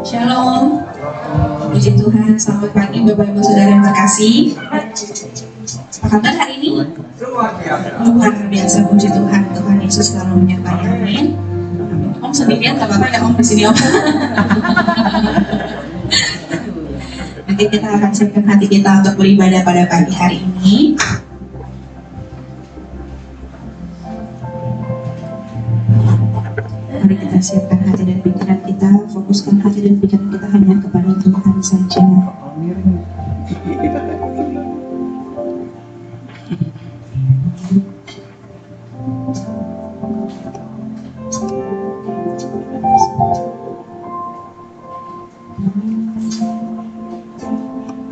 Shalom. Puji Tuhan, selamat pagi Bapak Ibu Saudara yang terkasih. Apa kabar hari ini? Luar biasa, puji Tuhan. Tuhan Yesus selalu menyertai, amin. Om sendirian, gak apa-apa ya Om di sini Om. Nanti kita akan siapkan hati kita untuk beribadah pada pagi hari ini. Mari kita siapkan hati dan pikiran kita, fokuskan hati dan pikiran kita hanya kepada Tuhan saja.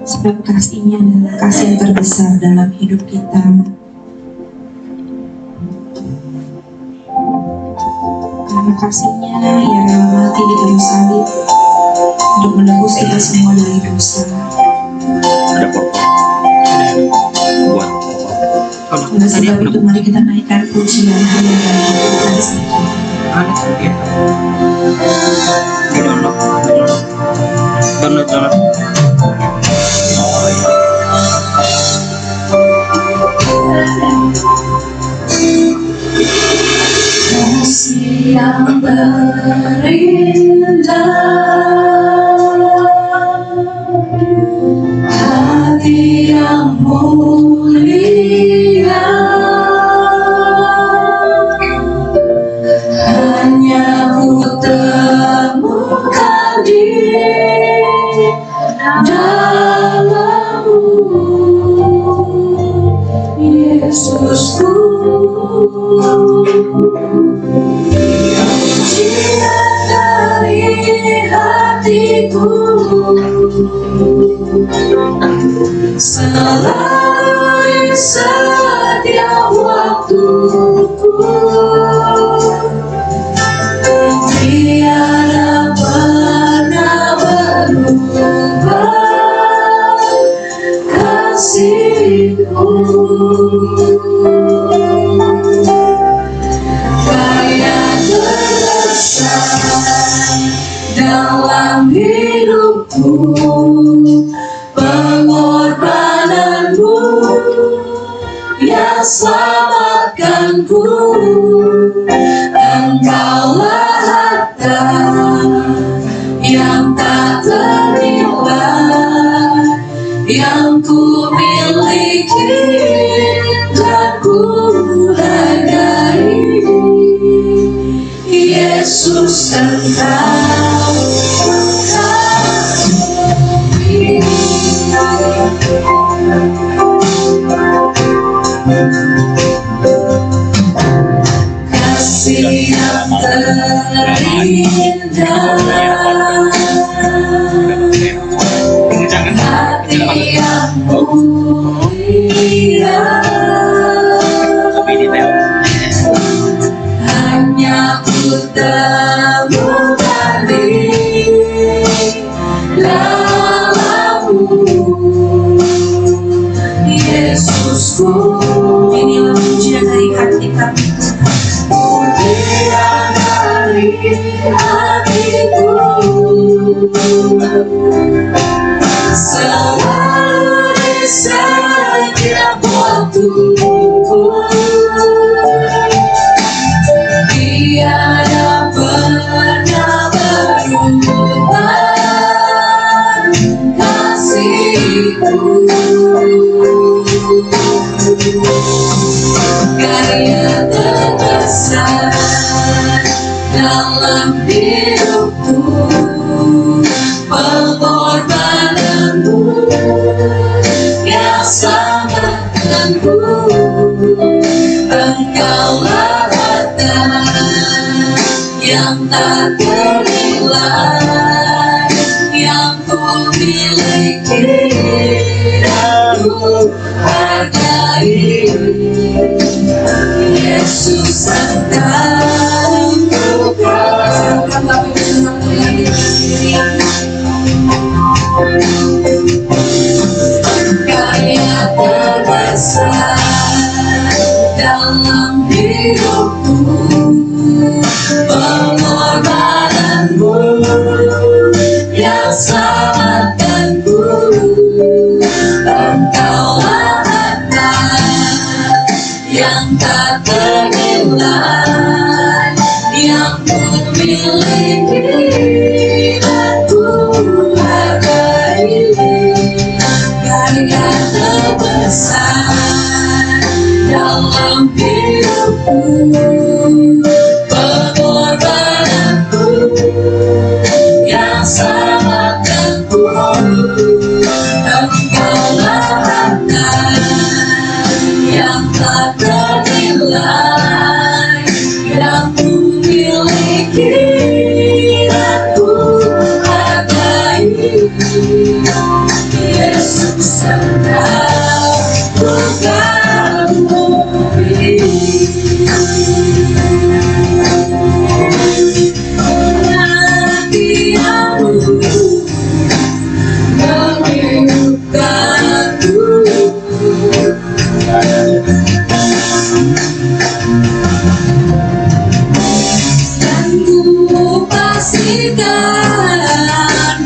Sebab kasih-Nya adalah kasih yang terbesar dalam hidup kita. Karena kasih-Nya Ia rela mati di kayu salib untuk menebus kita semua dari dosa. Ada potong, buat Oleh sebab itu mari kita naikkan pujian hanya bagi Tuhan saja. ada sedikit. Download. Kasih yang berindah, hati yang mulia, hanya ku temukan di dalam-Mu, Yesusku. Pujian dari hatiku selalu di setiap waktuku. Tiada pernah berubah kasih-Ku. Dalam hidupku, pengorbananmu yang selamatkanku. Engkaulah harta yang tak ternilai, yang ku miliki dan ku hargai. Yesus, Engkau mengasihi. Kasih yang terindah, hati yang mulia, hanya ku temukan di dalam-Mu, Yesusku. Inilah pujian dari hati kami, pujian dari hatiku, selalu di setiap waktuku. Tiada pernah berubah kasih-Ku. Karya terbesar dalam hidupku, pengorbananmu yang selamatkanku. Engkaulah harta yang tak ternilai, yang ku miliki dan ku hargai. Yesus, Engkau karya terbesar dalam hidupku, pengorbananmu selamatkanku. Engkaulah harta yang tak ternilai, yang ku miliki dan ku hargai. Yesus, Engkau ku kagumi. Perhatianmu menghidupkanku, dan ku pastikan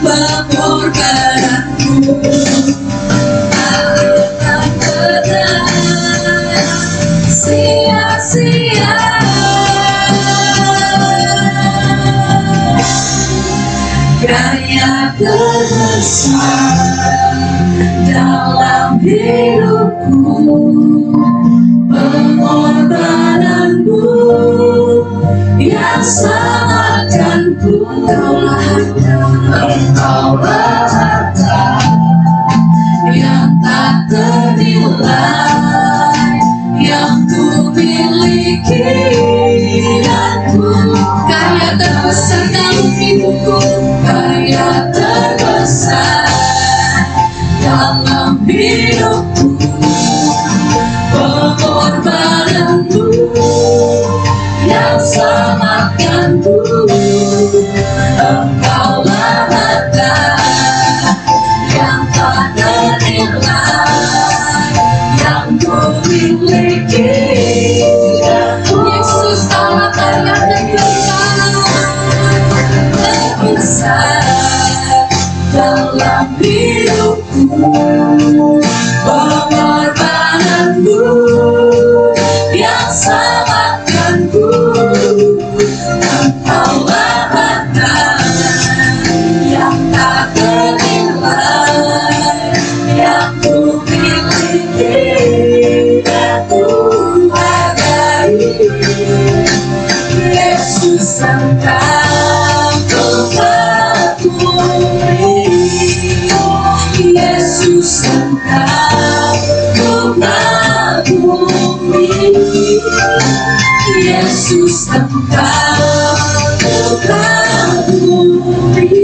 pengorbananku akan pernah sia-sia. Karya terbesar dalam hidupku, pengorbananmu yang selamatkanku. Engkaulah harta yang tak ternilai, yang ku miliki dan ku. Karya terbesar dalam hidupku, karya terbesar dalam hidupku, pengorbananmu yang selamatkanku. Engkaulah harta yang tak ternilai, yang ku miliki. Yesus, Allah karya terbesar dalam hidupku, pengorbananmu yang selamatkanku. Engkaulah harta yang tak ternilai, yang ku miliki dan ku hargai. Yesus, Engkau ku kagumi. Yesus, Engkau ku kagumi. Yesus, Engkau ku kagumi.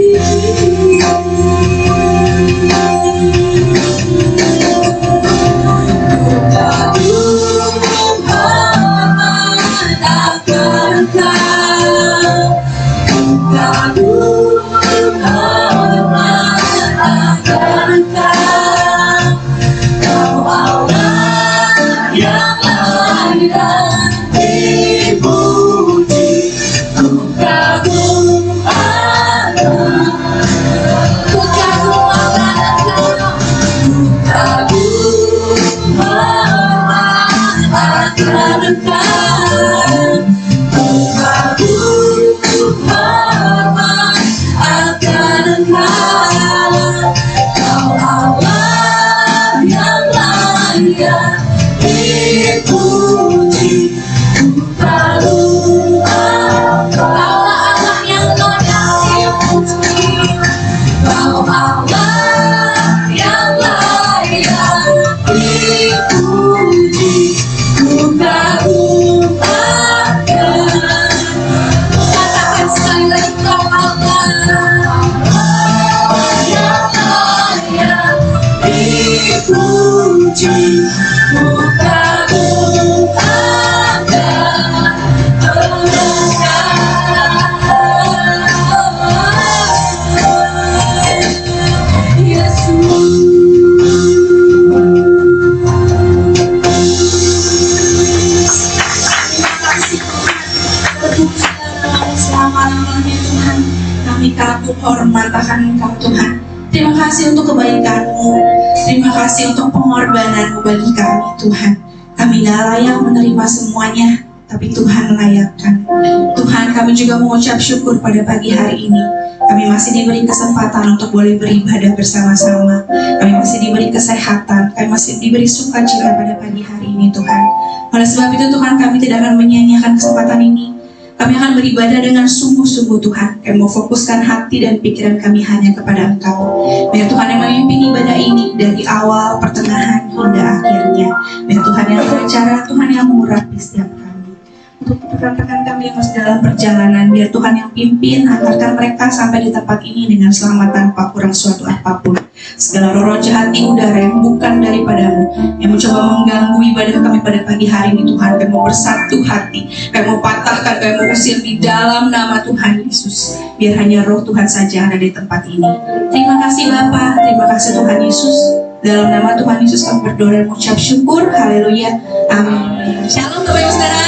Hormat akan Engkau Tuhan. Terima kasih untuk kebaikan-Mu. Terima kasih untuk pengorbanan-Mu bagi kami Tuhan. Kami gak layak menerima semuanya, tapi Tuhan layakkan. Tuhan, kami juga mengucap syukur pada pagi hari ini. Kami masih diberi kesempatan untuk boleh beribadah bersama-sama. Kami masih diberi kesehatan. Kami masih diberi sukacita pada pagi hari ini Tuhan. Oleh sebab itu Tuhan, kami tidak akan menyia-nyiakan kesempatan ini. Kami akan beribadah dengan sungguh-sungguh Tuhan. Kami mau fokuskan hati dan pikiran kami hanya kepada Engkau. Biar Tuhan yang memimpin ibadah ini dari awal, pertengahan, hingga akhirnya. Biar Tuhan yang berbicara, Tuhan yang mengurapi setiap kami. Untuk rekan-rekan kami yang masih dalam perjalanan, biar Tuhan yang pimpin, antarkan mereka sampai di tempat ini dengan selamat tanpa kurang suatu apapun. Segala roh jahat di udara yang bukan daripadamu, yang mencoba mengganggu ibadah kami pada pagi hari ini, Tuhan, kami mau bersatu hati, kami mau patahkan, kami mau usir di dalam nama Tuhan Yesus. Biar hanya roh Tuhan saja yang ada di tempat ini. Terima kasih Bapa, terima kasih Tuhan Yesus. Dalam nama Tuhan Yesus kami berdoa dan mengucap syukur. Haleluya. Amin. Shalom Bapak Ibu Saudara.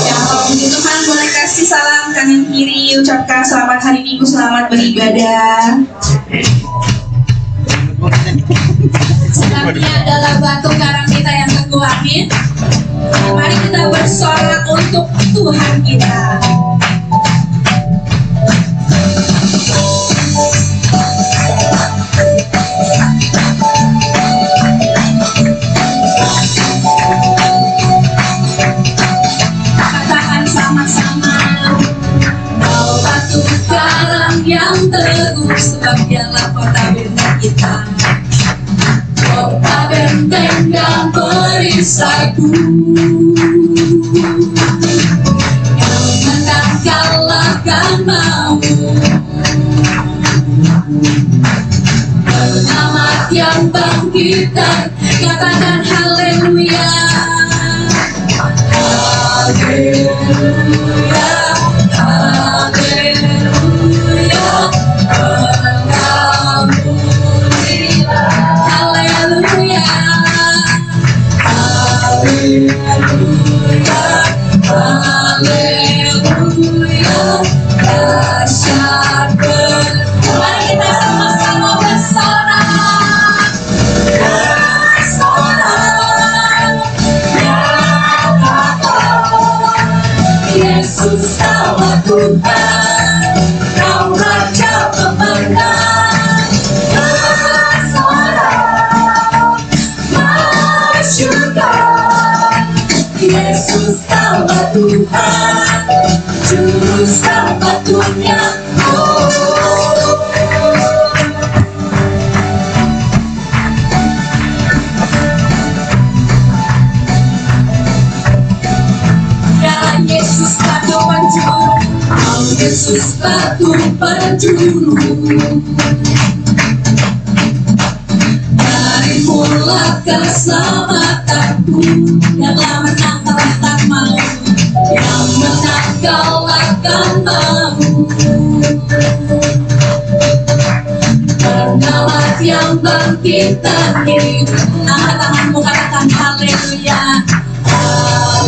Shalom. Puji Tuhan, boleh kasih salam kanan kiri, ucapkan selamat hari Minggu, selamat beribadah. Sebabnya adalah batu karang kita yang teguh, amin. Mari kita bersorak untuk Tuhan kita. Katakan sama-sama, kau batu karang yang teguh, sebab dialah kota benteng kita. Kota benteng dan perisaiku, yang menang kalahkan mau. Penyelamat yang bangkitkan, katakan haleluya. Haleluya, haleluya, Engkau mulia. Haleluya, haleluya, haleluya, dahsyat ber. Mari kita sama-sama bersorak, bersorak, nyatakan Yesus Allah Tuhan, Kau Raja pemenang. Bersorak, masyurkan Yesus Allah Tuhan, Juru Selamat dunia. Dan Yesus batu penjuru, Yesus batu penjuru. Dari mula keselamatanku, yang telah menang kalahkan maut, yang menang kalahkan maut. Bernalah yang bangkitkan hidup. Angkat tanganmu, katakan haleluya.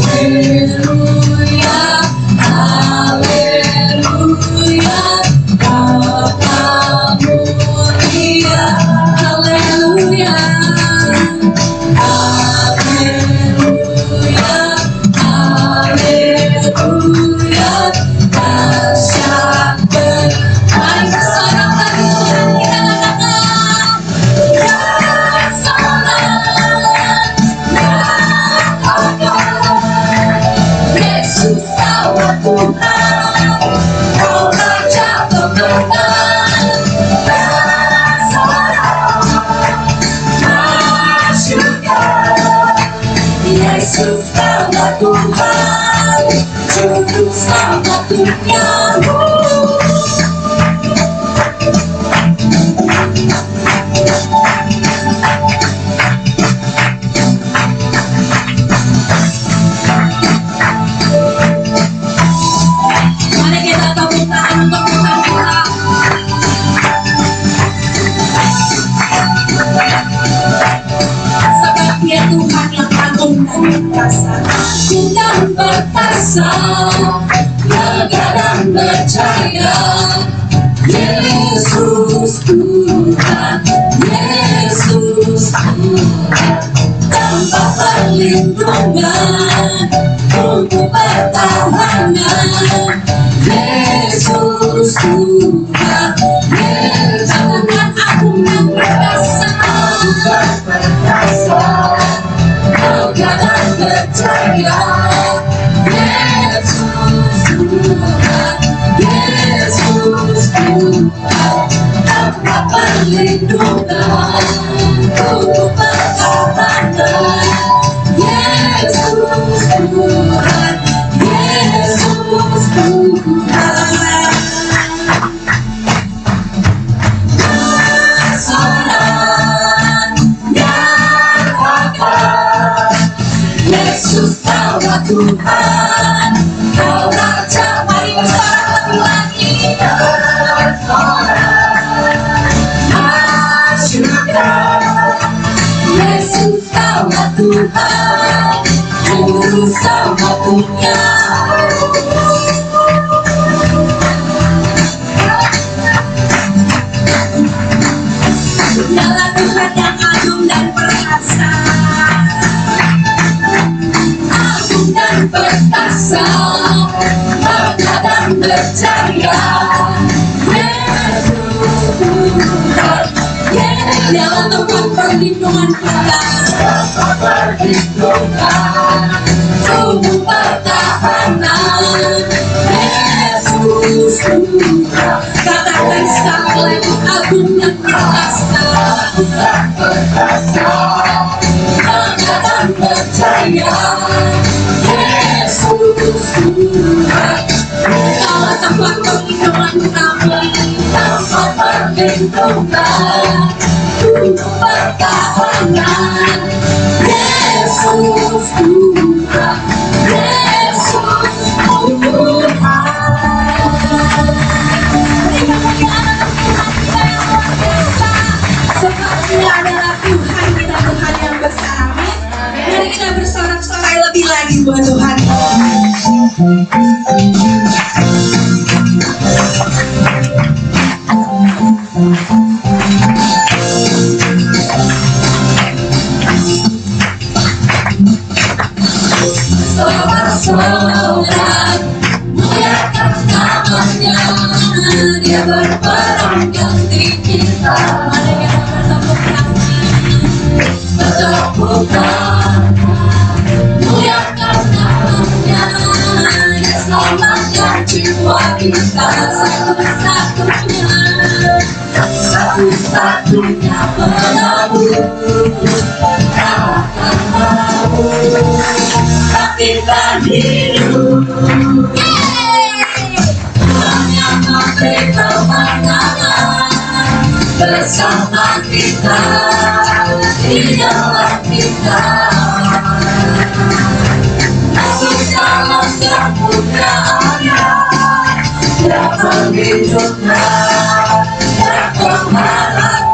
Haleluya, haleluya, Bapa mulia. Haleluya, haleluya, haleluya, dahsyat ber. Mari bersorak bagi Tuhan, kita katakan bersorak, nyatakan Yesus Allah Tuhan, Kau Raja pemenang. Bersorak, masyurkan Yesus Allah Tuhan, Juru Selamat duniamu. Mari kita tepuk tangan untuk Tuhan kita. Sebab Dia Tuhan yang agung dan perkasa, agung dan perkasa, megah dan berjaya. Yesus Tuhan, Yesus Tuhan, tempat perlindungan, untuk pertahanan. Yesus Tuhan, Yesus Tuhan, agung dan perkasa, megah dan berjaya. Yesus Tuhan. perlindungan untuk pertahanan. Yesus Tuhan, Yesus Tuhan. Bersorak nyatakan, Yesus Kaulah Tuhan, Kau Raja. Mari bersorak lagi, bersorak masyarakat. Yesus Kaulah Tuhan, Juru Selamatnya. Dialah Tuhan yang agung dan perkasa, agung dan perkasa, bangga dan berjaya. Yesus Tuhan, Dialah tempat perlindungan kita, perlindungan, sumber pertahanan. Yesus Tuhan, katakan sekali, agung dan perkasa, bangga dan percaya. Yesus Tuhan, Dialah tempat perlindungan kami, tempat perlindungan, untuk pertahanan. Yesus Tuhan, Yesus Tuhan. Terima kasih anak Tuhan kita yang luar biasa. Sebab Dia adalah Tuhan kita, Tuhan yang besar. Amin. Mari kita bersorak-sorai lebih lagi buat Tuhan. Sorak-sorak muliakan namanya, Dia berperang ganti kita. Mari kita bertepuk tangan, muliakan namanya, Dia selamatkan jiwa kita. Satu-satunya penebus, kalahkan maut, bangkitkan hidup. Yang memberi kemenangan bersama kita, di dalam kita. Masuk dalam kemuliaan-Nya, Dia menghidupnya, Dia kemarah.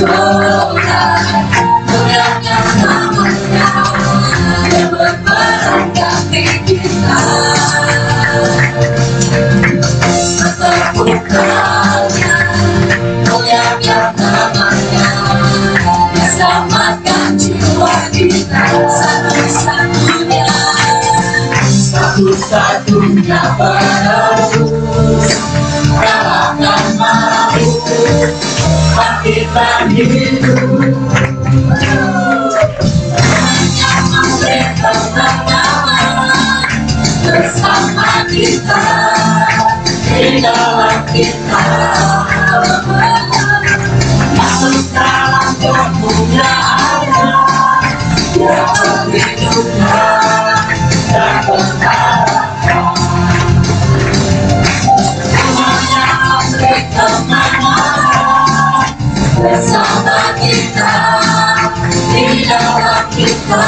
Sorak-sorak muliakan namanya, Dia berperang ganti kita. Bertepukkannya, muliakan namanya, Dia selamatkan jiwa kita. Satu-satunya penebus, kalahkan maut, bangkitkan hidup. Yang memberi kemenangan bersama kita, di dalam kita. Masuk dalam kemuliaan-Nya, Dia menghidupnya dan berkata, semuanya memberi kemenangan bersama kita, di dalam kita.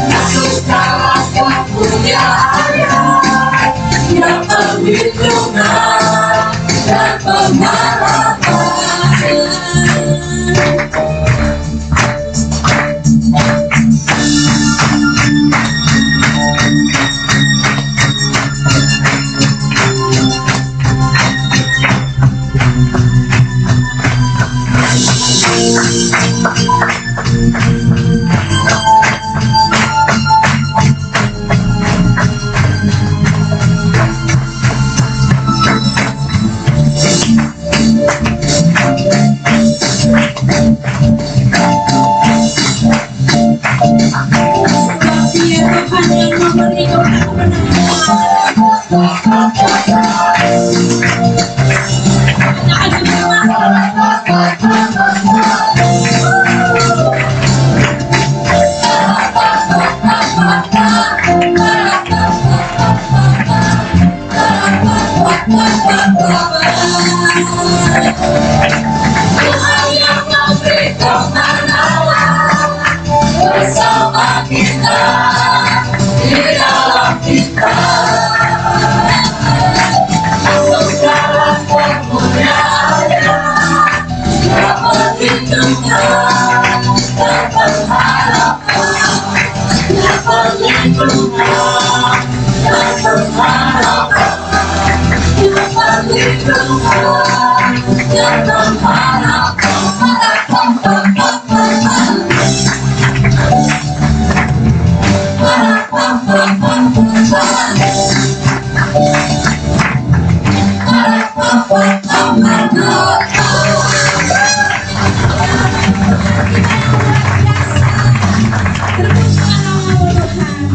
Masuk dalam kemuliaan-Nya, Dia perlindungan dan pemarahan.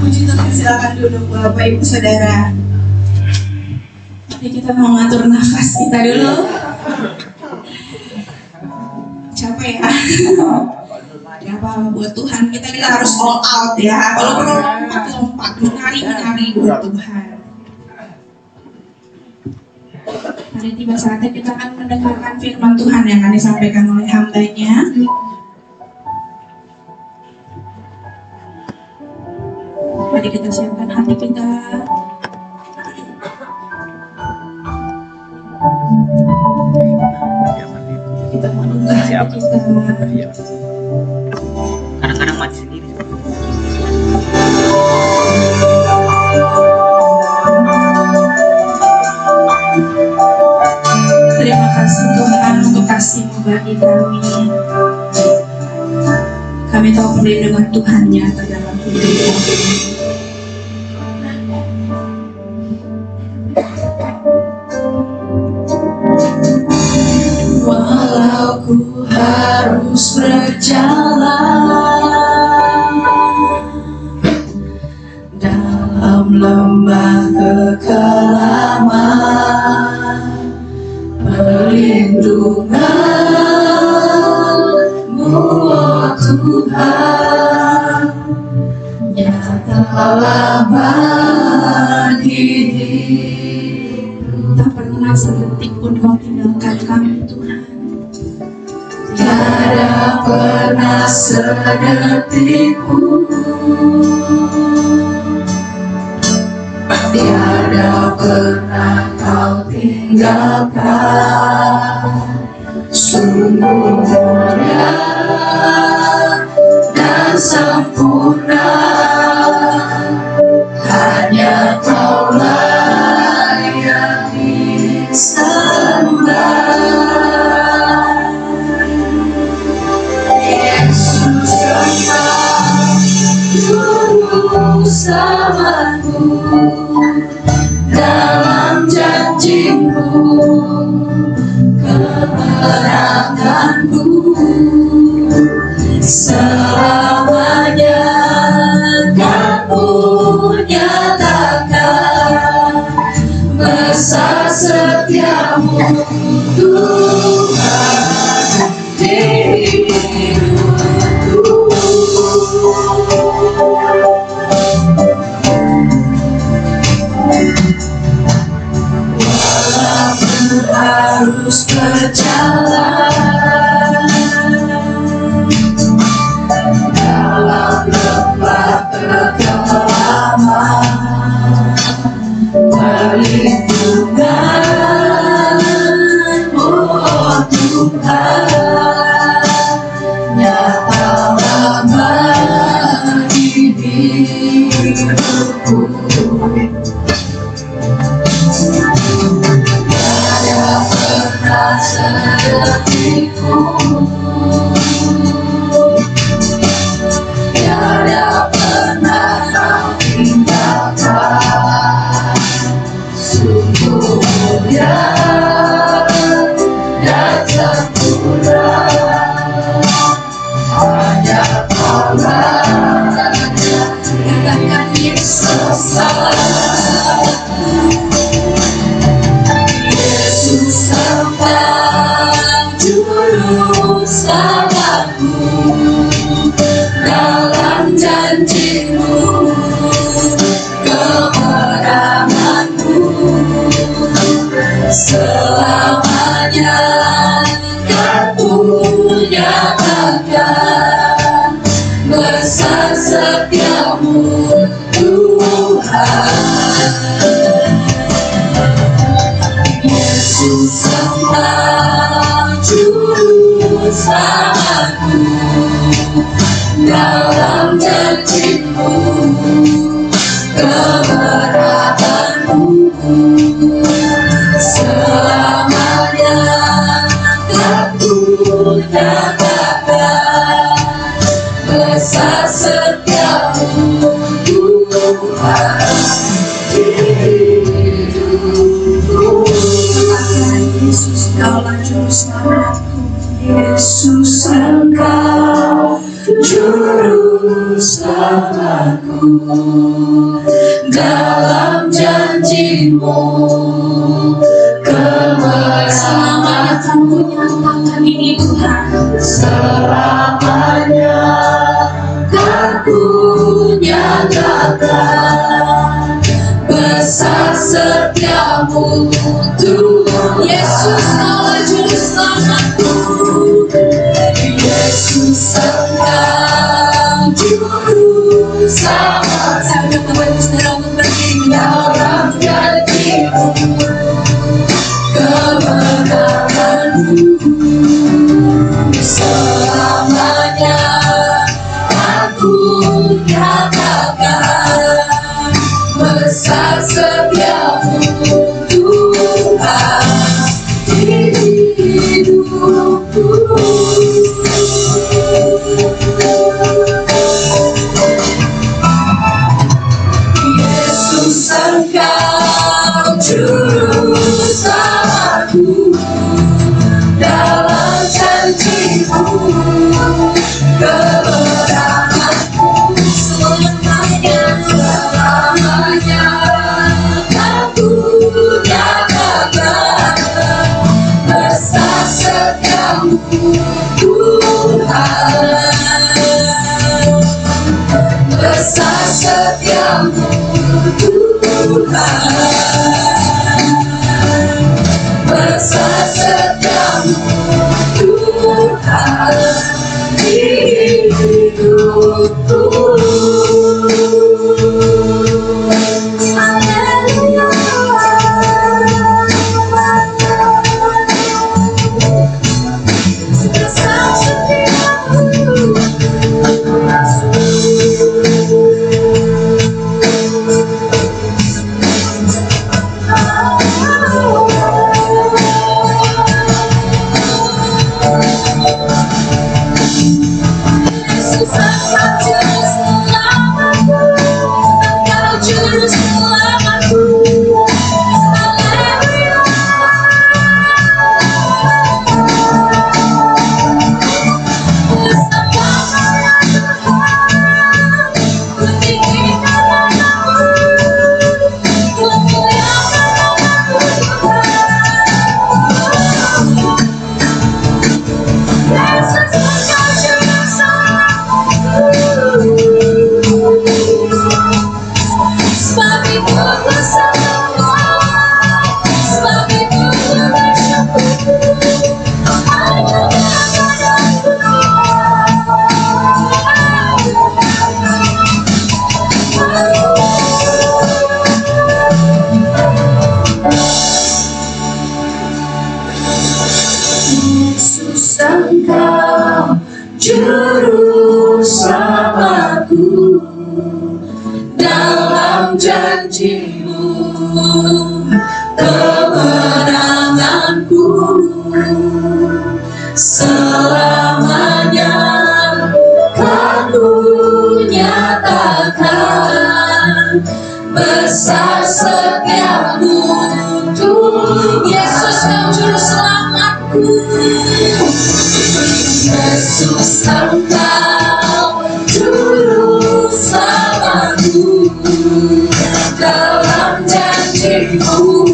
Puji Tuhan, silakan duduk Bapak Ibu Saudara. Mari kita mau ngatur nafas kita dulu. Capek ya? Ya apa buat Tuhan kita harus all out ya. Kalau perlu lompat, menari buat Tuhan. Mari tiba saatnya kita akan mendengarkan firman Tuhan yang akan disampaikan oleh hamba-Nya. Mari kita siapkan hati kita. Kita mendengar hati kita. Kadang-kadang mati sendiri. Terima kasih Tuhan untuk kasih-Mu bagi kami. Kami tahu perlindungan Tuhan nyata dalam hidup kami. Walau ku harus berjalan dalam lembah kekelaman, perlindungan-Mu, oh Tuhan, nyatalah bagi diriku. Tak pernah sedetik pun Kau tinggalkan kami Tuhan. Tiada pernah sedetik pun, tiada pernah Kau tinggalkan. Sungguh mulia dan sempurna, hanya Kaulah yang disembah. Yesus Kau juru selamatku, dalam janji-Mu kemenanganku selamanya Kau nyatakan besar setia-Mu Tuhan di hidupku. Walaupun harus berjalan dalam lembah kekelaman, perlindungan-Mu, oh Tuhan, nyatalah bagi diriku. Tiada pernah sedetik pun, tiada pernah Kau tinggalkan. Sungguh mulia dan sempurna, hanya Kaulah. Katakan Yesus Yesus Engkau juru selamatku, dalam janji-Mu kemenanganku selamanya Kau nyatakan besar setia-Mu Tuhan. Yesus Engkau juru selamatku dalam janji-Mu, kebenaran-Mu selamanya tak ku nyatakan. Besar setiamu Tuhan di hidupku. Yesus, Kaulah juru selamatku. Yesus, Engkau juru selamatku. Dalam janji-Mu, keselamatanku nyatakan ini Tuhan. Selamanya kan ku nyatakan. Besar setiamu Tuhan. Yesus, Kaulah juru selamatku. Yesus, Engkau juru selamat. Saya udah membuat saudara untuk berdiri dalam janji-Mu, kebenaran-Mu selamanya aku nyatakan. Besar setiamu Tuhan di hidupku. Yesus, Engkau juru selamatku. Dalam janji-Mu, kebenaran-Mu selamanya, selamanya aku nyatakan. Besar setiamu Tuhan. Besar setiamu Tuhan. Besar setiamu Tuhan di hidupku. Haleluya. Besar setiamu. Yesus, Engkau juru selamatku. Engkau juru selamatku. Haleluya. Bersamalah Tuhan, ku tinggikan nama-Mu, ku muliakan nama-Mu Tuhan. Yesus, Engkau juru selamatku. Sebab itu ku sembah, sebab itu ku bersyukur hanya kepadamu Yesus, Engkau juru selamatku. Dalam janji-Mu, kemenanganku selamanya kan ku nyatakan. Besar setiamu Tuhan. Yesus, Kau juru selamatku. Yesus, Engkau juru selamatku. Dalam janji-Mu,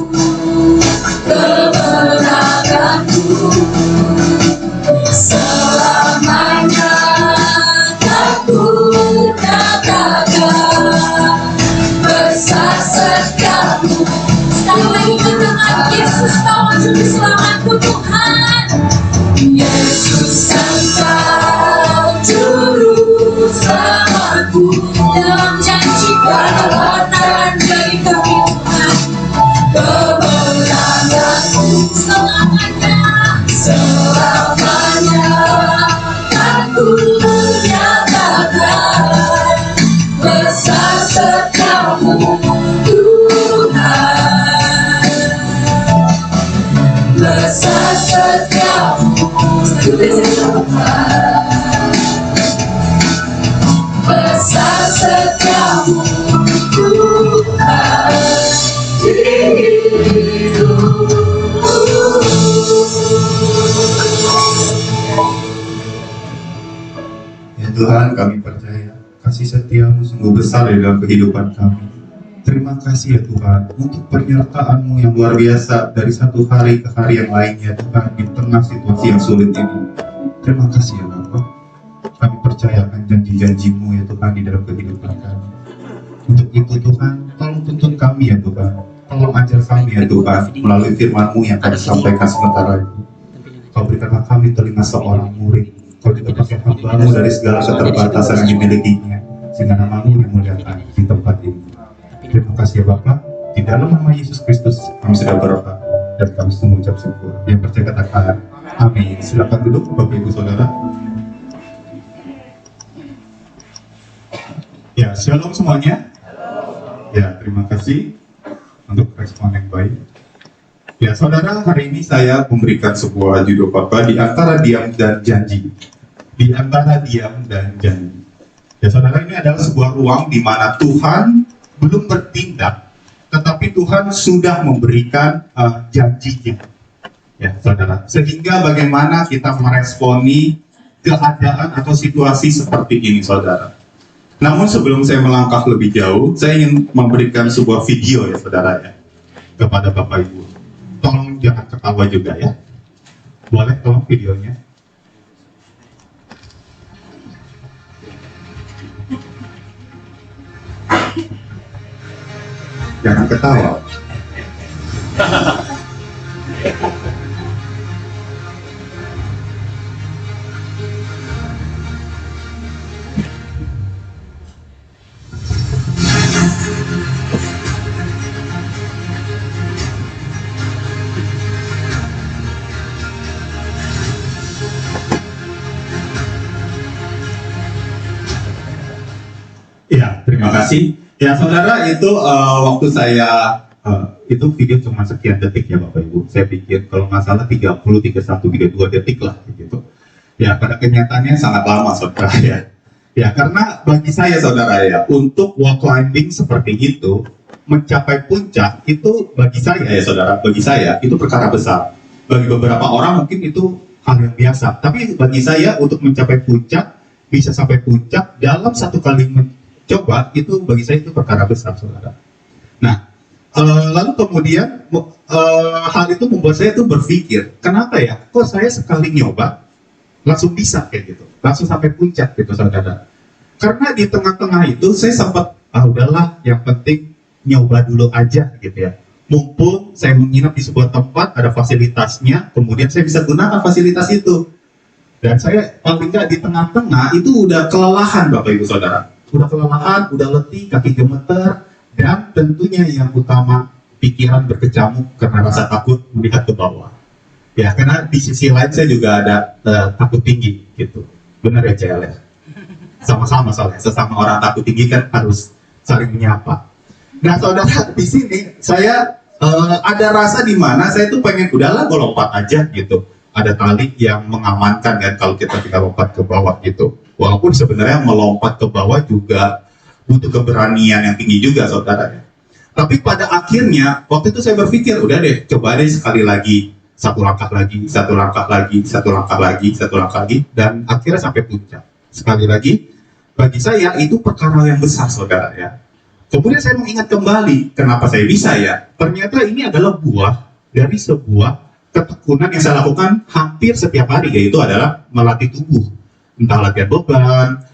kebenaran-Mu selamanya kan ku nyatakan. Besar setiamu. Sekali lagi katakan, Yesus, Kau juru selamatku Tuhan. Yesus, Engkau juru Tuhan, kami percaya kasih setiamu sungguh besar di dalam kehidupan kami. Terima kasih ya Tuhan untuk penyertaan-Mu yang luar biasa dari satu hari ke hari yang lainnya Tuhan di tengah situasi yang sulit ini. Terima kasih ya Bapa. Kami percayakan janji-janji-Mu ya Tuhan di dalam kehidupan kami. Untuk itu Tuhan, tolong tuntun kami ya Tuhan. Tolong ajar kami ya Tuhan melalui firman-Mu yang kami sampaikan sementara ini. Kau berikanlah kami telinga seorang murid. Kau juga pakai hamba-Mu dari segala keterbatasan yang dimilikinya, sehingga nama-Mu dimuliakan di tempat ini. Terima kasih ya Bapak. Di dalam nama Yesus Kristus kami sudah berdoa dan kami semua mengucap syukur. Yang percaya katakan amin. Silakan duduk Bapak Ibu Saudara. Ya, shalom semuanya. Ya, terima kasih untuk respon yang baik. Ya, saudara, hari ini saya memberikan sebuah judul Bapak di antara diam dan janji. Di antara diam dan janji. Ya, saudara, ini adalah sebuah ruang di mana Tuhan belum bertindak, tetapi Tuhan sudah memberikan janjinya. Ya, saudara. Sehingga bagaimana kita meresponi keadaan atau situasi seperti ini, saudara. Namun sebelum saya melangkah lebih jauh, saya ingin memberikan sebuah video ya, saudara ya, kepada Bapak Ibu. Tolong jangan ketawa juga ya. Boleh tolong videonya? Jangan ketawa. Ya, terima kasih. Ya saudara, itu waktu saya itu video cuma sekian detik ya Bapak Ibu. Saya pikir kalau nggak salah 30, 31, 32 detik lah gitu. Ya pada kenyataannya sangat lama saudara ya. Ya karena bagi saya saudara ya, untuk wall climbing seperti itu, mencapai puncak itu bagi saya ya saudara, bagi saya itu perkara besar. Bagi beberapa orang mungkin itu hal yang biasa. Tapi bagi saya untuk mencapai puncak, bisa sampai puncak dalam satu kali coba itu bagi saya itu perkara besar saudara. Nah lalu kemudian hal itu membuat saya tuh berpikir, kenapa ya kok saya sekali nyoba langsung bisa kayak gitu, langsung sampai puncak gitu saudara. Karena di tengah-tengah itu saya sempat udahlah yang penting nyoba dulu aja gitu ya, mumpung saya menginap di sebuah tempat ada fasilitasnya, kemudian saya bisa gunakan fasilitas itu. Dan saya paling nggak di tengah-tengah itu udah kelelahan Bapak Ibu Saudara, udah kelelahan, udah letih, kaki gemeter, dan tentunya yang utama pikiran berkecamuk karena rasa takut melihat ke bawah. Ya, karena di sisi lain saya juga ada takut tinggi gitu. Benar ya CL ya? Sama-sama soalnya, sesama orang takut tinggi kan harus saling menyapa. Nah saudara, di sini saya ada rasa di mana saya tuh pengen udahlah gue lompat aja gitu. Ada tali yang mengamankan kan kalau kita lompat ke bawah gitu. Walaupun sebenarnya melompat ke bawah juga butuh keberanian yang tinggi juga saudara. Tapi pada akhirnya waktu itu saya berpikir udah deh coba deh sekali lagi, satu langkah lagi, satu langkah lagi, satu langkah lagi, satu langkah lagi, dan akhirnya sampai puncak. Sekali lagi bagi saya itu perkara yang besar saudara ya. Kemudian saya mengingat kembali kenapa saya bisa ya. Ternyata ini adalah buah dari sebuah ketekunan yang saya lakukan hampir setiap hari, yaitu adalah melatih tubuh. Entah latihan beban,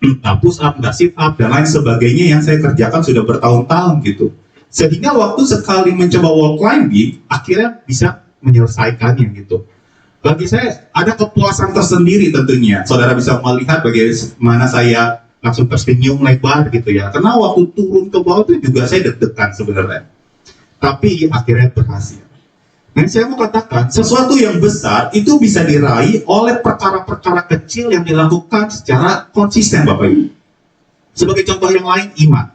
entah push up, entah sit up, dan lain sebagainya yang saya kerjakan sudah bertahun-tahun gitu. Sehingga waktu sekali mencoba wall climbing, akhirnya bisa menyelesaikannya gitu. Bagi saya ada kepuasan tersendiri tentunya. Saudara bisa melihat bagaimana saya langsung tersenyum lebar gitu ya. Karena waktu turun ke bawah itu juga saya deg-degan sebenarnya. Tapi akhirnya berhasil. Dan saya mau katakan, sesuatu yang besar itu bisa diraih oleh perkara-perkara kecil yang dilakukan secara konsisten Bapak Ibu. Sebagai contoh yang lain, iman.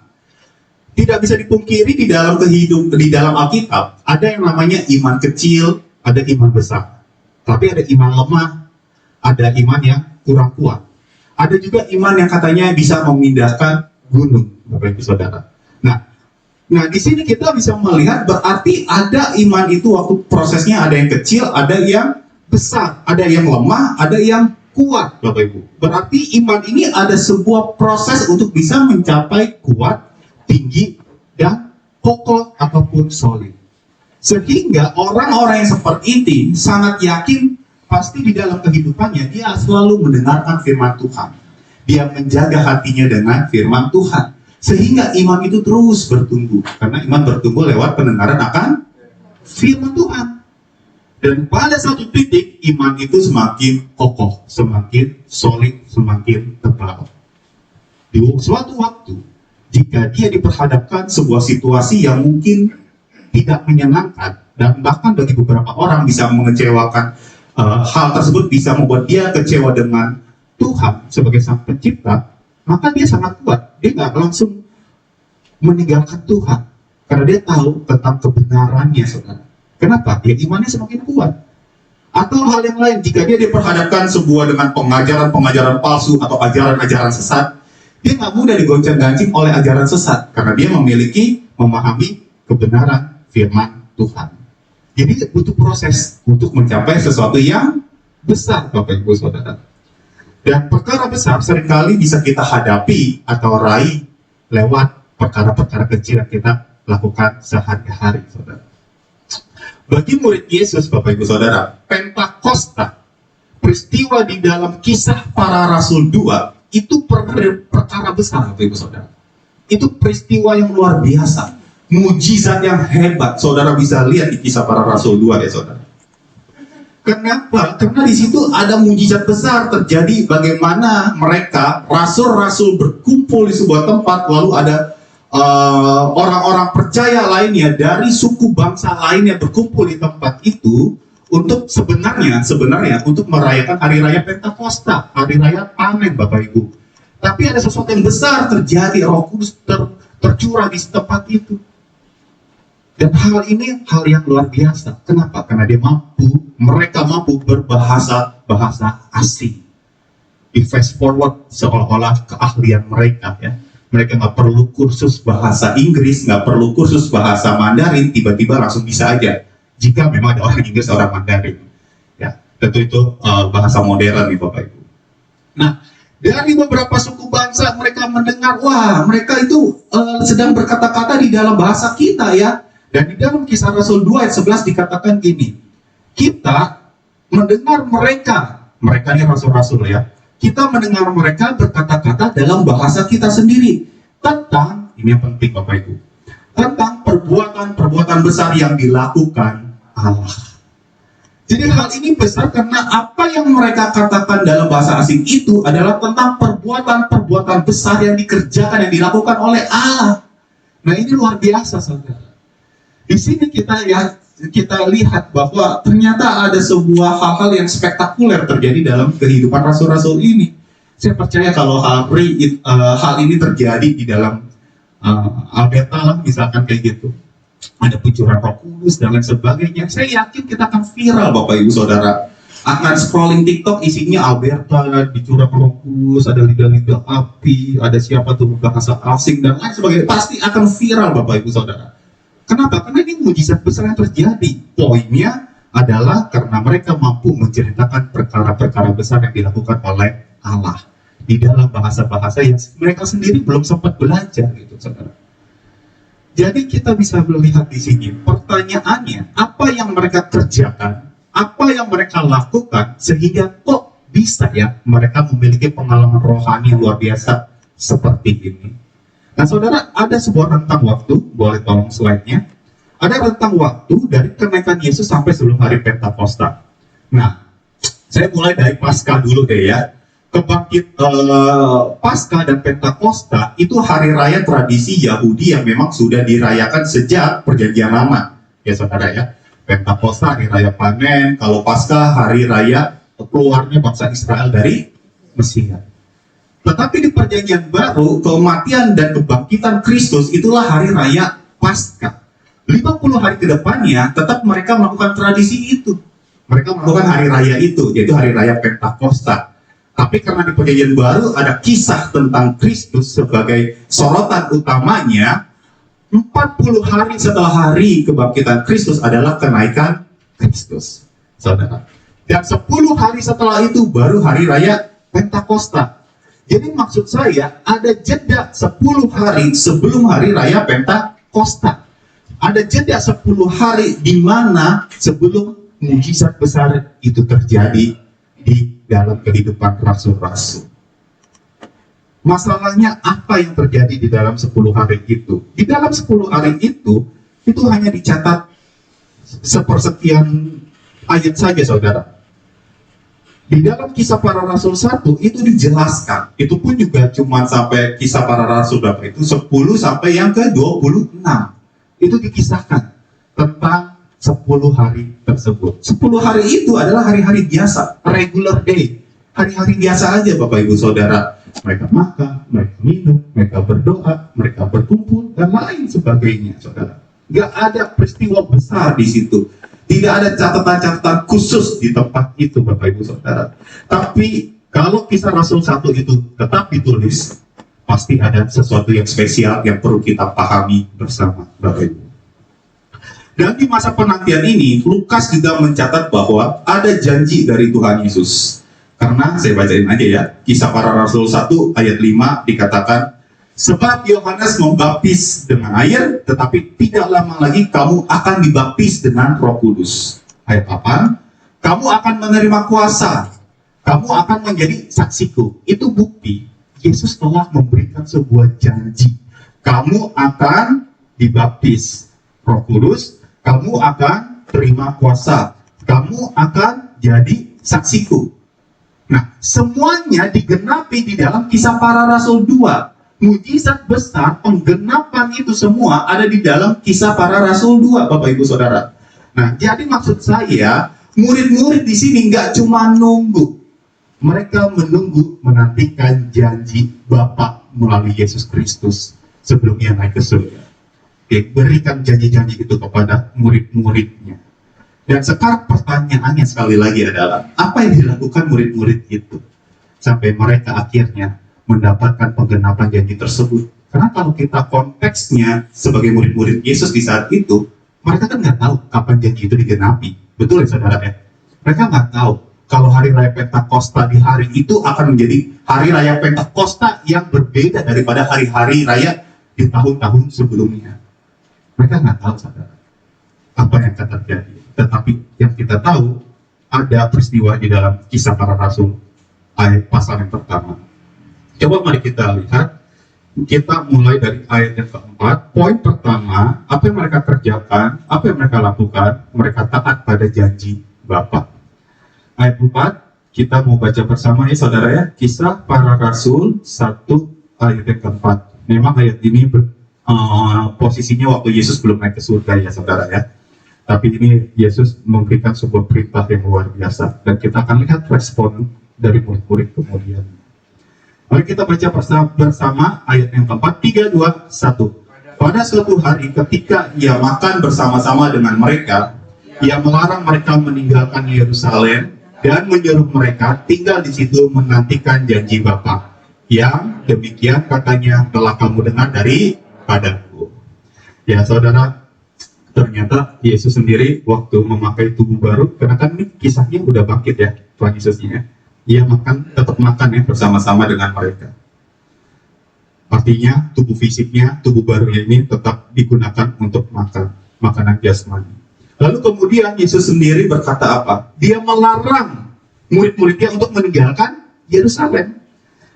Tidak bisa dipungkiri di dalam Alkitab, ada yang namanya iman kecil, ada iman besar. Tapi ada iman lemah, ada iman yang kurang kuat. Ada juga iman yang katanya bisa memindahkan gunung, Bapak Ibu Saudara. Nah di sini kita bisa melihat berarti ada iman itu waktu prosesnya ada yang kecil, ada yang besar, ada yang lemah, ada yang kuat, Bapak Ibu. Berarti iman ini ada sebuah proses untuk bisa mencapai kuat, tinggi, dan kokoh ataupun solid. Sehingga orang-orang yang seperti ini sangat yakin pasti di dalam kehidupannya dia selalu mendengarkan firman Tuhan. Dia menjaga hatinya dengan firman Tuhan. Sehingga iman itu terus bertumbuh. Karena iman bertumbuh lewat pendengaran akan firman Tuhan. Dan pada satu titik, iman itu semakin kokoh, semakin solid, semakin tebal. Di suatu waktu, jika dia diperhadapkan sebuah situasi yang mungkin tidak menyenangkan, dan bahkan bagi beberapa orang bisa mengecewakan, hal tersebut bisa membuat dia kecewa dengan Tuhan sebagai Sang Pencipta, maka dia sangat kuat. Dia nggak langsung meninggalkan Tuhan, karena dia tahu tentang kebenarannya, saudara. Kenapa? Ya imannya semakin kuat. Atau hal yang lain, jika dia diperhadapkan sebuah dengan pengajaran-pengajaran palsu atau ajaran-ajaran sesat, dia nggak mudah digoncang-gancing oleh ajaran sesat, karena dia memahami kebenaran firman Tuhan. Jadi butuh proses untuk mencapai sesuatu yang besar, Bapak Ibu Saudara. Dan perkara besar seringkali bisa kita hadapi atau raih lewat perkara-perkara kecil yang kita lakukan sehari-hari, Saudara. Bagi murid Yesus, Bapak Ibu Saudara, Pentakosta, peristiwa di dalam Kisah Para Rasul 2, itu perkara besar, Bapak Ibu Saudara. Itu peristiwa yang luar biasa, mujizat yang hebat. Saudara bisa lihat di Kisah Para Rasul 2 ya, Saudara. Kenapa? Karena di situ ada mujizat besar terjadi, bagaimana mereka, rasul-rasul berkumpul di sebuah tempat, lalu ada orang-orang percaya lainnya dari suku bangsa lainnya berkumpul di tempat itu untuk sebenarnya untuk merayakan hari raya Pentakosta, hari raya panen, Bapak Ibu. Tapi ada sesuatu yang besar terjadi, Roh Kudus tercurah di tempat itu. Dan hal ini hal yang luar biasa. Kenapa? Karena mereka mampu berbahasa asing. Di fast forward seolah-olah keahlian mereka, ya. Mereka nggak perlu kursus bahasa Inggris, nggak perlu kursus bahasa Mandarin, tiba-tiba langsung bisa aja. Jika memang ada orang Inggris, orang Mandarin, ya tentu itu bahasa modern nih, Bapak Ibu. Nah, dari beberapa suku bangsa mereka mendengar, wah mereka itu sedang berkata-kata di dalam bahasa kita, ya. Dan di dalam Kisah Rasul 2 ayat 11 dikatakan gini, kita mendengar mereka ini rasul-rasul, ya. Kita mendengar mereka berkata-kata dalam bahasa kita sendiri tentang, ini yang penting Bapak Ibu, tentang perbuatan-perbuatan besar yang dilakukan Allah. Jadi hal ini besar karena apa yang mereka katakan dalam bahasa asing itu adalah tentang perbuatan-perbuatan besar yang dikerjakan, yang dilakukan oleh Allah. Nah ini luar biasa, saudara. Di sini kita lihat bahwa ternyata ada sebuah hal-hal yang spektakuler terjadi dalam kehidupan rasul-rasul ini. Saya percaya kalau hal ini terjadi di dalam Alberta lah, misalkan kayak gitu, ada pencurahan Roh Kudus dan lain sebagainya, saya yakin kita akan viral, Bapak Ibu Saudara. Akan scrolling TikTok isinya Alberta dicurah Roh Kudus, ada lidah-lidah api, ada siapa tuh bahasa asing dan lain sebagainya, pasti akan viral, Bapak Ibu Saudara. Kenapa? Karena ini mujizat besar yang terjadi. Poinnya adalah karena mereka mampu menceritakan perkara-perkara besar yang dilakukan oleh Allah di dalam bahasa-bahasa yang mereka sendiri belum sempat belajar, gitu, saudara. Jadi kita bisa melihat di sini pertanyaannya, apa yang mereka kerjakan, apa yang mereka lakukan sehingga kok bisa ya mereka memiliki pengalaman rohani yang luar biasa seperti ini. Nah saudara, ada sebuah rentang waktu, boleh tolong slide-nya. Ada rentang waktu dari kenaikan Yesus sampai sebelum hari Pentakosta. Nah, saya mulai dari Paskah dulu deh ya. Paskah dan Pentakosta itu hari raya tradisi Yahudi yang memang sudah dirayakan sejak Perjanjian Lama. Ya saudara ya, Pentakosta hari raya panen, kalau Paskah hari raya keluarnya bangsa Israel dari Mesir. Tetapi di Perjanjian Baru, kematian dan kebangkitan Kristus itulah hari raya Paskah. 50 hari ke depannya, tetap mereka melakukan tradisi itu. Mereka melakukan hari raya itu, yaitu hari raya Pentakosta. Tapi karena di Perjanjian Baru ada kisah tentang Kristus sebagai sorotan utamanya, 40 hari setelah hari kebangkitan Kristus adalah kenaikan Kristus. Saudara, Dan 10 hari setelah itu baru hari raya Pentakosta. Jadi maksud saya ada jeda 10 hari sebelum hari raya Pentakosta. Ada jeda 10 hari di mana sebelum mujizat besar itu terjadi di dalam kehidupan rasul-rasul. Masalahnya apa yang terjadi di dalam 10 hari itu? Di dalam 10 hari itu hanya dicatat sepersekian ayat saja, saudara. Di dalam Kisah Para Rasul 1 itu dijelaskan, itu pun juga cuma sampai Kisah Para Rasul berapa itu 10 sampai yang ke 26. Itu dikisahkan tentang 10 hari tersebut. 10 hari itu adalah hari-hari biasa, regular day. Hari-hari biasa aja Bapak Ibu Saudara. Mereka makan, mereka minum, mereka berdoa, mereka berkumpul, dan lain sebagainya, saudara. Nggak ada peristiwa besar di situ. Tidak ada catatan-catatan khusus di tempat itu, Bapak Ibu Saudara. Tapi kalau Kisah Rasul 1 itu tetap ditulis, pasti ada sesuatu yang spesial yang perlu kita pahami bersama, Bapak Ibu. Dan di masa penantian ini, Lukas juga mencatat bahwa ada janji dari Tuhan Yesus. Karena saya bacain aja ya, Kisah Para Rasul 1 ayat 5 dikatakan, sebab Yohanes membaptis dengan air, tetapi tidak lama lagi kamu akan dibaptis dengan Roh Kudus. Ayat 8, kamu akan menerima kuasa, kamu akan menjadi saksiku. Itu bukti Yesus telah memberikan sebuah janji. Kamu akan dibaptis Roh Kudus, kamu akan terima kuasa, kamu akan jadi saksiku. Nah, semuanya digenapi di dalam Kisah Para Rasul 2. Mujizat besar, penggenapan itu semua ada di dalam Kisah Para Rasul 2, Bapak Ibu Saudara. Nah, jadi maksud saya, murid-murid di sini nggak cuma nunggu. Mereka menunggu, menantikan janji Bapa melalui Yesus Kristus sebelum Ia naik ke surga. Dia berikan janji-janji itu kepada murid-muridnya. Dan sekarang pertanyaannya sekali lagi adalah, apa yang dilakukan murid-murid itu sampai mereka akhirnya mendapatkan penggenapan janji tersebut? Karena kalau kita konteksnya sebagai murid-murid Yesus di saat itu, mereka kan nggak tahu kapan janji itu digenapi. Betul ya saudara ya? Mereka nggak tahu kalau hari raya Pentakosta di hari itu akan menjadi hari raya Pentakosta yang berbeda daripada hari-hari raya di tahun-tahun sebelumnya. Mereka nggak tahu saudara apa yang akan terjadi. Tetapi yang kita tahu, ada peristiwa di dalam Kisah Para Rasul ayat pasal yang pertama. Coba mari kita lihat, kita mulai dari ayat yang keempat. Poin pertama, apa yang mereka kerjakan, apa yang mereka lakukan, mereka taat pada janji Bapa. Ayat 4, kita mau baca bersama ya saudara ya, Kisah Para Rasul 1 ayat yang keempat. Memang ayat ini posisinya waktu Yesus belum naik ke surga ya saudara ya. Tapi ini Yesus memberikan sebuah perintah yang luar biasa. Dan kita akan lihat respon dari murid-murid kemudian. Mari kita baca bersama ayat yang keempat. 3, 2, 1. Pada suatu hari ketika Ia makan bersama-sama dengan mereka, Ia melarang mereka meninggalkan Yerusalem dan menyuruh mereka tinggal di situ menantikan janji Bapa. Yang demikian katanya telah kamu dengar daripadaku. Ya saudara, ternyata Yesus sendiri waktu memakai tubuh baru, karena kan ini kisahnya udah bangkit ya Tuhan Yesusnya, Ia tetap makan ya bersama-sama dengan mereka. Artinya tubuh fisiknya, tubuh barunya ini tetap digunakan untuk makan makanan jasmani. Lalu kemudian Yesus sendiri berkata apa? Dia melarang murid-muridnya untuk meninggalkan Yerusalem.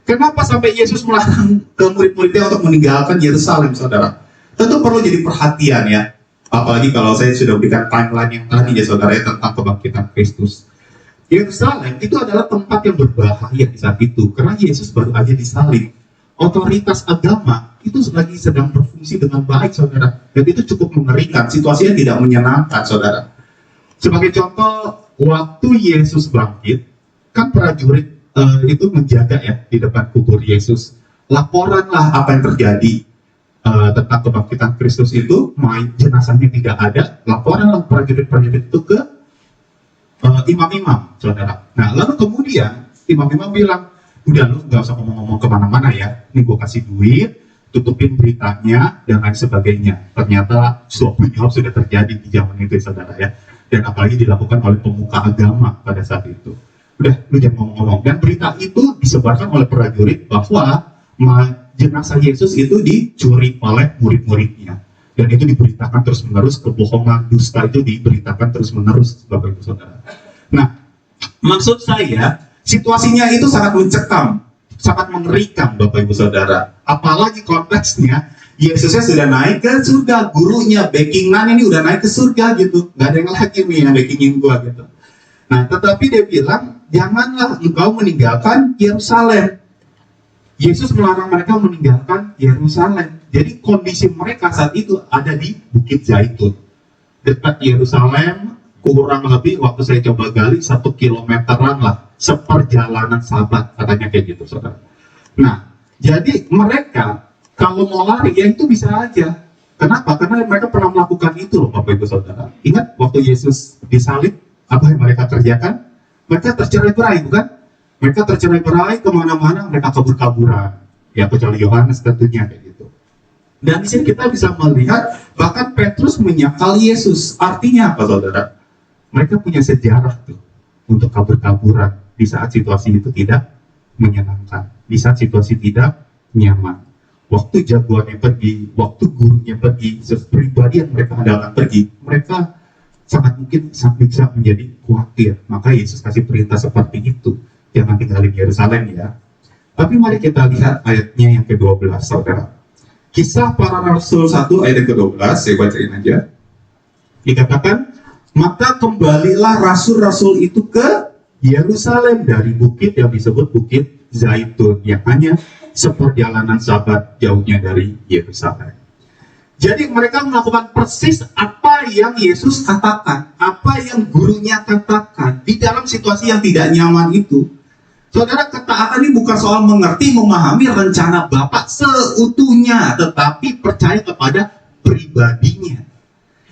Kenapa sampai Yesus melarang ke murid-muridnya untuk meninggalkan Yerusalem, saudara? Tentu perlu jadi perhatian ya. Apalagi kalau saya sudah berikan timeline yang tadi ya saudara ya, tentang kebangkitan Kristus. Yerusalem itu adalah tempat yang berbahaya di saat itu, karena Yesus baru aja disalib. Otoritas agama itu lagi sedang berfungsi dengan baik saudara, dan itu cukup mengerikan, situasinya tidak menyenangkan saudara. Sebagai contoh, waktu Yesus bangkit, kan prajurit itu menjaga ya di depan kubur Yesus. Laporanlah apa yang terjadi tentang kebangkitan Kristus itu, jenazahnya tidak ada, laporan prajurit-prajurit itu ke imam-imam, saudara. Nah, lalu kemudian imam-imam bilang, udah lu nggak usah ngomong-ngomong kemana-mana ya, ini gue kasih duit, tutupin beritanya, dan lain sebagainya. Ternyata suap menyuap sudah terjadi di zaman itu, saudara ya. dan apalagi dilakukan oleh pemuka agama pada saat itu. Udah, lu jangan ngomong-ngomong. Dan berita itu disebarkan oleh prajurit bahwa jenazah Yesus itu dicuri oleh murid-muridnya. Dan itu diberitakan terus-menerus, kebohongan, dusta itu diberitakan terus-menerus, Bapak Ibu Saudara. Nah, maksud saya, situasinya itu sangat mencekam, sangat mengerikan, Bapak Ibu Saudara. Apalagi konteksnya, Yesusnya sudah naik ke surga, gurunya, backingan ini udah naik ke surga gitu. Gak ada yang lagi nih yang backingin gua gitu. Nah, tetapi dia bilang, janganlah engkau meninggalkan Yerusalem. Yesus melarang mereka meninggalkan Yerusalem. Jadi kondisi mereka saat itu ada di Bukit Zaitun. Dekat Yerusalem, kurang lebih waktu saya coba gali 1 kilometeran lah. Seperjalanan sahabat, katanya kayak gitu, saudara. Nah, jadi mereka kalau mau lari, ya itu bisa aja. Kenapa? Karena mereka pernah melakukan itu loh, Bapak Ibu Saudara. Ingat waktu Yesus disalib, apa yang mereka kerjakan? Mereka tercerai-berai, bukan? Mereka tercerai-berai kemana-mana, mereka kabur-kaburan. Ya, kecuali Yohanes tentunya kayak gitu. Dan di sini kita bisa melihat, bahkan Petrus menyangkal Yesus. Artinya apa, saudara? Mereka punya sejarah tuh untuk kabur-kaburan di saat situasi itu tidak menyenangkan, di saat situasi tidak nyaman. Waktu jagoannya pergi, waktu gurunya pergi, pribadi yang mereka andalkan pergi, mereka sangat mungkin bisa menjadi khawatir. Maka Yesus kasih perintah seperti itu. Jangan tinggalin Yerusalem ya. Tapi mari kita lihat ayatnya yang ke-12, saudara. Kisah Para Rasul 1 ayat ke-12, saya bacain aja. Dikatakan, maka kembalilah rasul-rasul itu ke Yerusalem dari bukit yang disebut Bukit Zaitun, yang hanya seperjalanan sahabat jauhnya dari Yerusalem. Jadi mereka melakukan persis apa yang Yesus katakan, apa yang gurunya katakan di dalam situasi yang tidak nyaman itu. Saudara, ketaatan ini bukan soal mengerti, memahami rencana Bapa seutuhnya, tetapi percaya kepada pribadinya.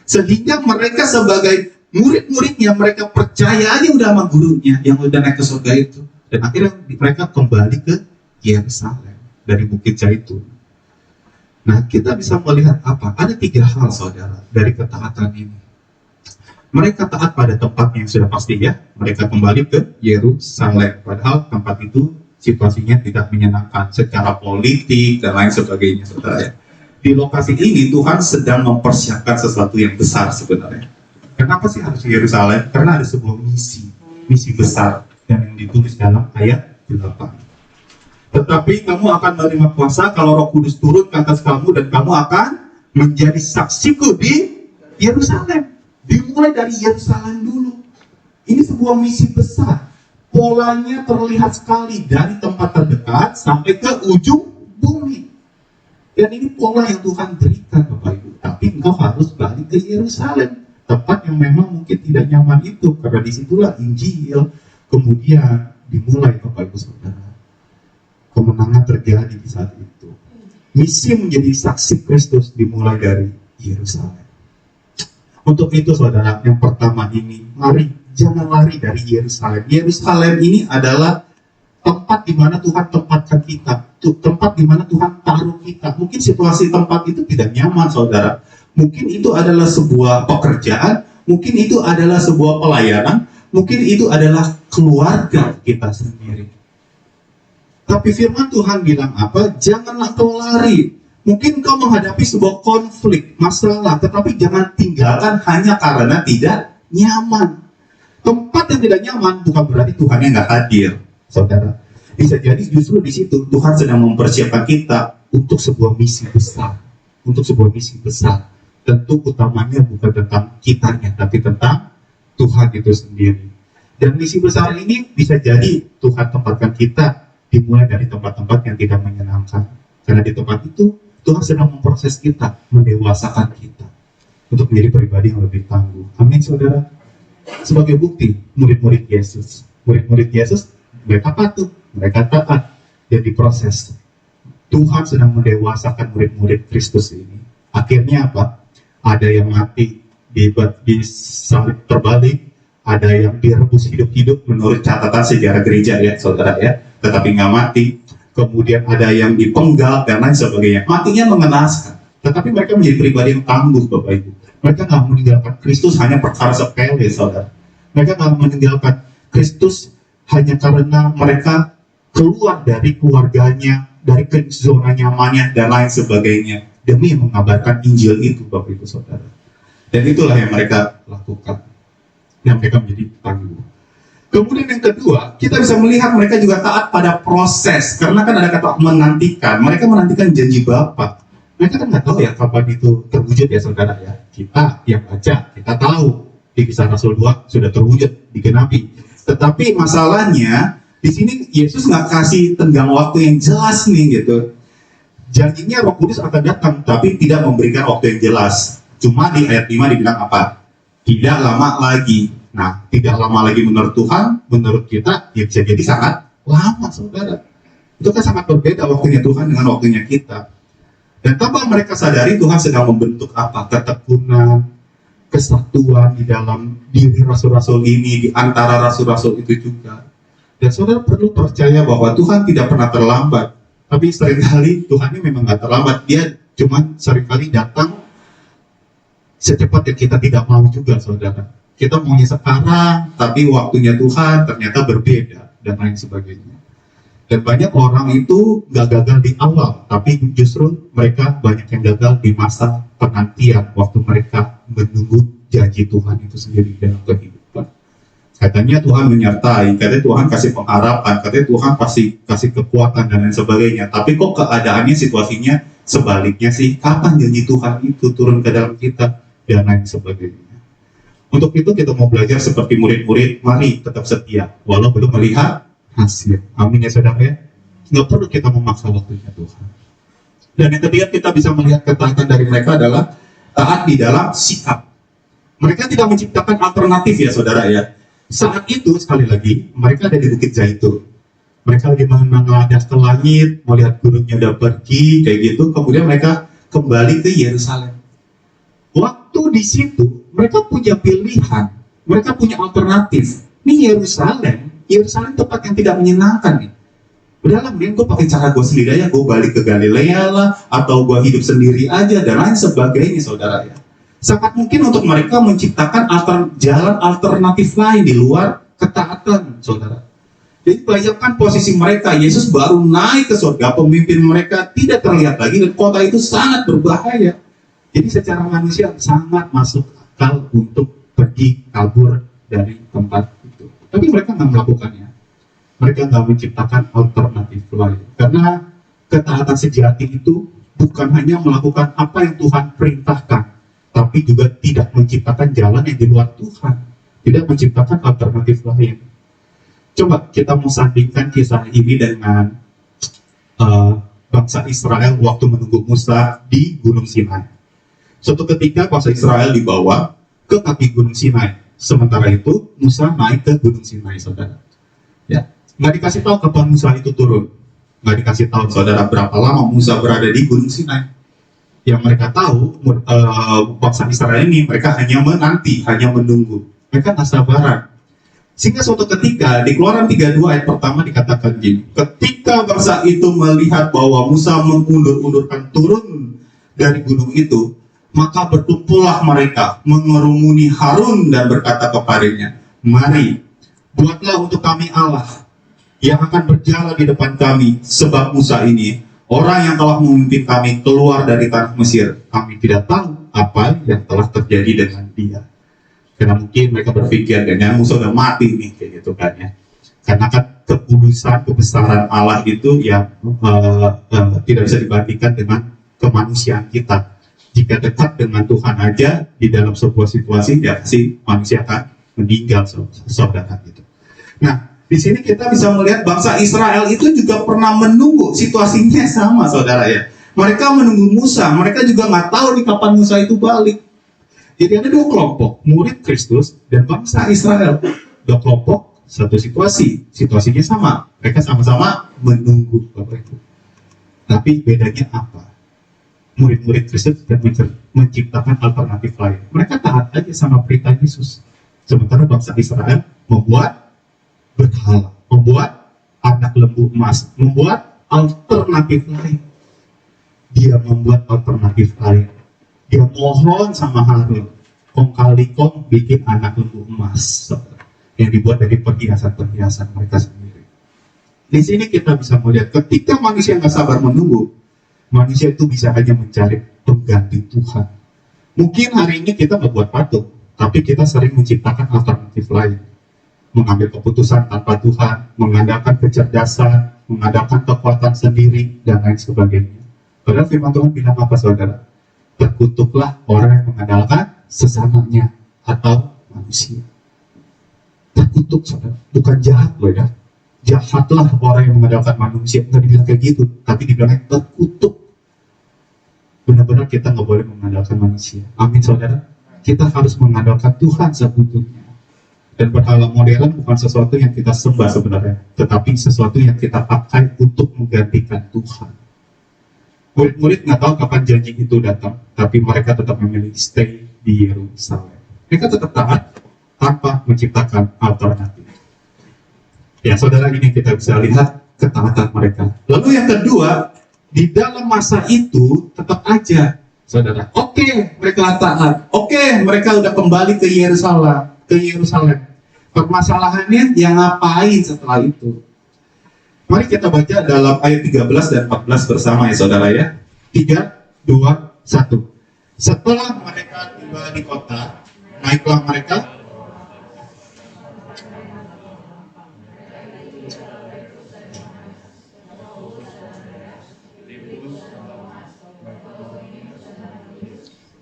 Sehingga mereka sebagai murid-muridnya, mereka percaya aja udah sama gurunya yang udah naik ke surga itu. Dan akhirnya mereka kembali ke Yerusalem dari Bukit Zaitun. Nah, kita bisa melihat apa? Ada 3 hal, saudara, dari ketaatan ini. Mereka taat pada tempat yang sudah pasti ya. Mereka kembali ke Yerusalem. Padahal tempat itu situasinya tidak menyenangkan secara politik dan lain sebagainya, saudara ya. Di lokasi ini Tuhan sedang mempersiapkan sesuatu yang besar sebenarnya. Kenapa sih harus Yerusalem? Karena ada sebuah misi besar yang ditulis dalam ayat 8. Tetapi kamu akan menerima kuasa kalau Roh Kudus turun ke atas kamu dan kamu akan menjadi saksiku di Yerusalem. Dimulai dari Yerusalem dulu. Ini sebuah misi besar. Polanya terlihat sekali dari tempat terdekat sampai ke ujung bumi. Dan ini pola yang Tuhan berikan, Bapak Ibu. Tapi engkau harus balik ke Yerusalem, tempat yang memang mungkin tidak nyaman itu, karena disitulah Injil kemudian dimulai, Bapak Ibu Saudara. Kemenangan terjadi di saat itu. Misi menjadi saksi Kristus dimulai dari Yerusalem. Untuk itu, saudara, yang pertama ini, mari jangan lari dari Yerusalem. Yerusalem ini adalah tempat di mana Tuhan tempatkan kita, tempat di mana Tuhan taruh kita. Mungkin situasi tempat itu tidak nyaman, saudara. Mungkin itu adalah sebuah pekerjaan, mungkin itu adalah sebuah pelayanan, mungkin itu adalah keluarga kita sendiri. Tapi firman Tuhan bilang apa? Janganlah kau lari. Mungkin kau menghadapi sebuah konflik, masalah, tetapi jangan tinggalkan hanya karena tidak nyaman. Tempat yang tidak nyaman bukan berarti Tuhan yang nggak hadir, saudara. Bisa jadi justru di situ Tuhan sedang mempersiapkan kita untuk sebuah misi besar, untuk sebuah misi besar. Tentu utamanya bukan tentang kitanya, tapi tentang Tuhan itu sendiri. Dan misi besar ini bisa jadi Tuhan tempatkan kita dimulai dari tempat-tempat yang tidak menyenangkan. Karena di tempat itu Tuhan sedang memproses kita, mendewasakan kita untuk menjadi pribadi yang lebih tangguh. Amin, saudara. Sebagai bukti, murid-murid Yesus, mereka patuh, mereka taat, dan diproses. Tuhan sedang mendewasakan murid-murid Kristus ini. Akhirnya apa? Ada yang mati disalib terbalik, ada yang direbus hidup-hidup menurut catatan sejarah gereja ya, saudara ya, tetapi nggak mati. Kemudian ada yang dipenggal dan lain sebagainya. Matinya mengenaskan, tetapi mereka menjadi pribadi yang tangguh, Bapak Ibu. Mereka nggak meninggalkan Kristus hanya perkara sepele, saudara. Mereka nggak meninggalkan Kristus hanya karena mereka keluar dari keluarganya, dari zona nyamannya, dan lain sebagainya, demi mengabarkan Injil itu, Bapak Ibu Saudara. Dan itulah yang mereka lakukan, yang mereka menjadi tangguh. Kemudian yang kedua, kita bisa melihat mereka juga taat pada proses, karena kan ada kata menantikan. Mereka menantikan janji Bapa. Mereka kan nggak tahu ya kapan itu terwujud ya, saudara ya. Kita yang baca, kita tahu di Kisah Rasul 2 sudah terwujud, digenapi. Tetapi masalahnya di sini Yesus nggak kasih tenggang waktu yang jelas nih gitu. Janjinya Roh Kudus akan datang, tapi tidak memberikan waktu yang jelas. Cuma di ayat 5 dibilang apa? Tidak lama lagi. Nah, tidak lama lagi menurut Tuhan, menurut kita ya bisa jadi sangat lama, saudara. Itu kan sangat berbeda waktunya Tuhan dengan waktunya kita. Dan tanpa mereka sadari, Tuhan sedang membentuk apa? Ketekunan, kesatuan di dalam diri rasul-rasul ini, di antara rasul-rasul itu juga. Dan saudara perlu percaya bahwa Tuhan tidak pernah terlambat. Tapi seringkali Tuhan ini memang nggak terlambat. Dia cuma seringkali datang secepat yang kita tidak mau juga, saudara. Kita maunya sekarang, tapi waktunya Tuhan ternyata berbeda, dan lain sebagainya. Dan banyak orang itu nggak gagal di awal, tapi justru mereka banyak yang gagal di masa penantian, waktu mereka menunggu janji Tuhan itu sendiri dalam kehidupan. Katanya Tuhan menyertai, katanya Tuhan kasih pengharapan, katanya Tuhan pasti kasih kekuatan, dan lain sebagainya. Tapi kok keadaannya, situasinya sebaliknya sih? Kapan janji Tuhan itu turun ke dalam kita, dan lain sebagainya. Untuk itu kita mau belajar seperti murid-murid, mari tetap setia, walau belum melihat hasil. Amin ya saudara ya. Nggak perlu kita memaksa waktunya Tuhan. Dan yang ketiga, kita bisa melihat ketaatan dari mereka adalah taat di dalam sikap. Mereka tidak menciptakan alternatif ya saudara ya. Saat itu sekali lagi mereka ada di Bukit Zaitun. Mereka lagi mengadas ke langit, melihat gunungnya udah pergi kayak gitu. Kemudian mereka kembali ke Yerusalem. Waktu di situ mereka punya pilihan, mereka punya alternatif. Ini Yerusalem tempat yang tidak menyenangkan nih. Udahlah, mending gue pakai cara gue sendiri aja, gue balik ke Galilea lah, atau gue hidup sendiri aja, dan lain sebagainya, saudara ya. Sangat mungkin untuk mereka menciptakan jalan alternatif lain di luar ketaatan, saudara. Jadi bayangkan posisi mereka, Yesus baru naik ke surga, pemimpin mereka tidak terlihat lagi, dan kota itu sangat berbahaya. Jadi secara manusia sangat masuk akal untuk pergi kabur dari tempat itu. Tapi mereka nggak melakukannya. Mereka nggak menciptakan alternatif lain. Karena ketaatan sejati itu bukan hanya melakukan apa yang Tuhan perintahkan, tapi juga tidak menciptakan jalan yang di luar Tuhan. Tidak menciptakan alternatif lain. Coba kita mau sandingkan kisah ini dengan bangsa Israel waktu menunggu Musa di Gunung Sinai. Suatu ketika bangsa Israel dibawa ke kaki Gunung Sinai. Sementara itu Musa naik ke Gunung Sinai, saudara. Ya, nggak dikasih tahu kapan Musa itu turun. Nggak dikasih tahu, saudara, berapa lama Musa berada di Gunung Sinai. Yang mereka tahu, bangsa Israel ini mereka hanya menanti, hanya menunggu. Mereka nggak sabaran. Sehingga suatu ketika di Keluaran 32 ayat pertama dikatakan gini, ketika bangsa itu melihat bahwa Musa mengundur-undurkan turun dari gunung itu, maka berkumpullah mereka mengerumuni Harun dan berkata kepadanya, mari, buatlah untuk kami Allah yang akan berjalan di depan kami, sebab Musa ini orang yang telah memimpin kami keluar dari tanah Mesir. Kami tidak tahu apa yang telah terjadi dengan dia. Karena mungkin mereka berpikir, dengan Musa udah mati nih, kayak gitu kan ya. Karena kan kekudusan, kebesaran Allah itu yang tidak bisa dibandingkan dengan kemanusiaan kita. Jika dekat dengan Tuhan aja di dalam sebuah situasi, ya pasti manusia akan meninggal, saudara gitu. Nah, di sini kita bisa melihat bangsa Israel itu juga pernah menunggu, situasinya sama, saudara ya. Mereka menunggu Musa, mereka juga nggak tahu nih kapan Musa itu balik. Jadi ada dua kelompok, murid Kristus dan bangsa Israel. Dua kelompok, satu situasi, situasinya sama. Mereka sama-sama menunggu Bapak Ibu. Tapi bedanya apa? Murid-murid Kristus dan menciptakan alternatif lain. Mereka taat aja sama perintah Yesus. Sementara bangsa Israel membuat berhala, membuat anak lembu emas, membuat alternatif lain. Dia membuat alternatif lain. Dia mohon sama Harun, kong kali kong bikin anak lembu emas yang dibuat dari perhiasan-perhiasan mereka sendiri. Di sini kita bisa melihat ketika manusia nggak sabar menunggu, manusia itu bisa hanya mencari pengganti Tuhan. Mungkin hari ini kita membuat patung, tapi kita sering menciptakan alternatif lain. Mengambil keputusan tanpa Tuhan, mengandalkan kecerdasan, mengandalkan kekuatan sendiri, dan lain sebagainya. Padahal firman Tuhan bilang apa, saudara? Terkutuklah orang yang mengandalkan sesamanya atau manusia. Terkutuk, saudara. Bukan jahat loh ya. Jahatlah orang yang mengandalkan manusia. Nggak dibilang kayak gitu, tapi dibilang terkutuk. Benar-benar kita nggak boleh mengandalkan manusia. Amin, saudara. Kita harus mengandalkan Tuhan seutuhnya. Dan berhala modern bukan sesuatu yang kita sembah sebenarnya, tetapi sesuatu yang kita pakai untuk menggantikan Tuhan. Murid-murid nggak tahu kapan janji itu datang, tapi mereka tetap memilih stay di Yerusalem. Mereka tetap taat tanpa menciptakan alternatif. Ya, saudara, ini kita bisa lihat ketaatan mereka. Lalu yang kedua, di dalam masa itu tetap aja, saudara. Oke, mereka taat. Oke, mereka udah kembali ke Yerusalem. Permasalahannya yang ngapain setelah itu? Mari kita baca dalam ayat 13 dan 14 bersama ya, saudara ya. 3, 2, 1. Setelah mereka tiba di kota, naiklah mereka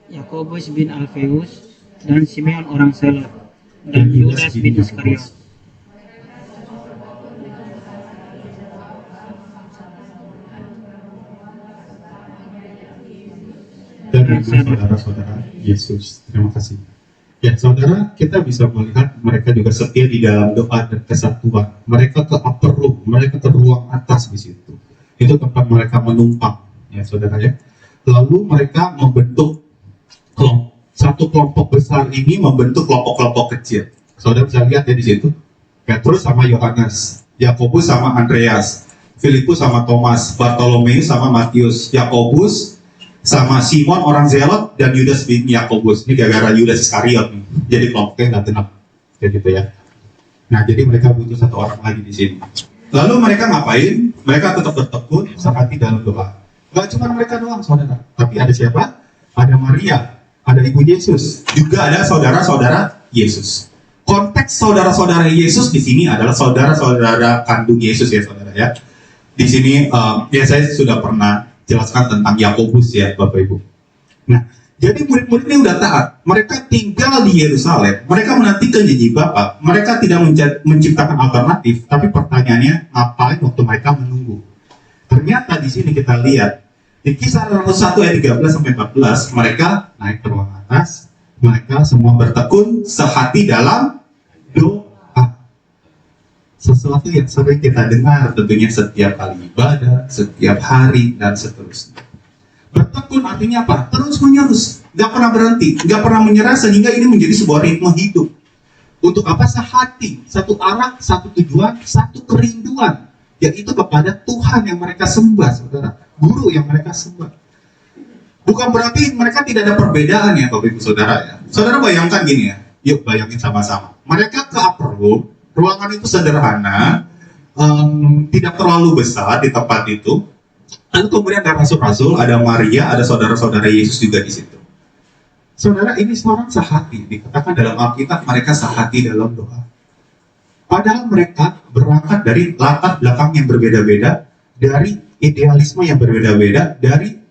Yakobus bin Alfeus dan Simeon orang Selot dan Yudas bin Iskariot. dan saudara-saudara Yesus. Terima kasih. Ya, saudara, kita bisa melihat mereka juga setia di dalam doa dan kesatuan. Mereka ke upper room, mereka ke ruang atas di situ. Itu tempat mereka menumpang, ya saudara ya. Lalu mereka membentuk satu kelompok besar ini membentuk kelompok-kelompok kecil. Saudara bisa lihat ya di situ. Petrus sama Yohanes, Yakobus sama Andreas, Filipus sama Thomas, Bartolomeus sama Matius, Yakobus sama Simon orang Zelot, dan Yudas bin Yakobus. Ini gara-gara Yudas Iskariot nih. Jadi kelompoknya nggak tenang, kayak gitu ya. Nah, jadi mereka butuh satu orang lagi di sini. Lalu mereka ngapain? Mereka tetap bertekun sehati dalam doa. Gak cuma mereka doang, saudara. Tapi ada siapa? Ada Maria, ada Ibu Yesus, juga ada saudara-saudara Yesus. Konteks saudara-saudara Yesus di sini adalah saudara-saudara kandung Yesus ya, saudara ya. Di sini ya saya sudah pernah jelaskan tentang Yakobus ya, Bapak Ibu. Nah, jadi murid-murid ini udah taat. Mereka tinggal di Yerusalem. Mereka menantikan janji Bapa. Mereka tidak menciptakan alternatif. Tapi pertanyaannya, ngapain waktu mereka menunggu? Ternyata di sini kita lihat di Kisah 1 ayat 13 sampai 14, mereka naik ke ruang atas. Mereka semua bertekun sehati dalam doa. Sesuatu yang sering kita dengar tentunya setiap kali ibadah, setiap hari, dan seterusnya. Bertekun artinya apa? Terus menerus, gak pernah berhenti, gak pernah menyerah, sehingga ini menjadi sebuah ritme hidup. Untuk apa? Sehati, satu arah, satu tujuan, satu kerinduan, yaitu kepada Tuhan yang mereka sembah, saudara. Guru yang mereka sembah. Bukan berarti mereka tidak ada perbedaan ya, Bapak Ibu Saudara ya. Saudara bayangkan gini ya, yuk bayangin sama-sama. Mereka ke upper room, ruangan itu sederhana, tidak terlalu besar di tempat itu. Lalu kemudian ada rasul-rasul, ada Maria, ada saudara-saudara Yesus juga di situ. Saudara, ini seorang sehati, dikatakan dalam Alkitab mereka sehati dalam doa. Padahal mereka berangkat dari latar belakang yang berbeda-beda, dari idealisme yang berbeda-beda, dari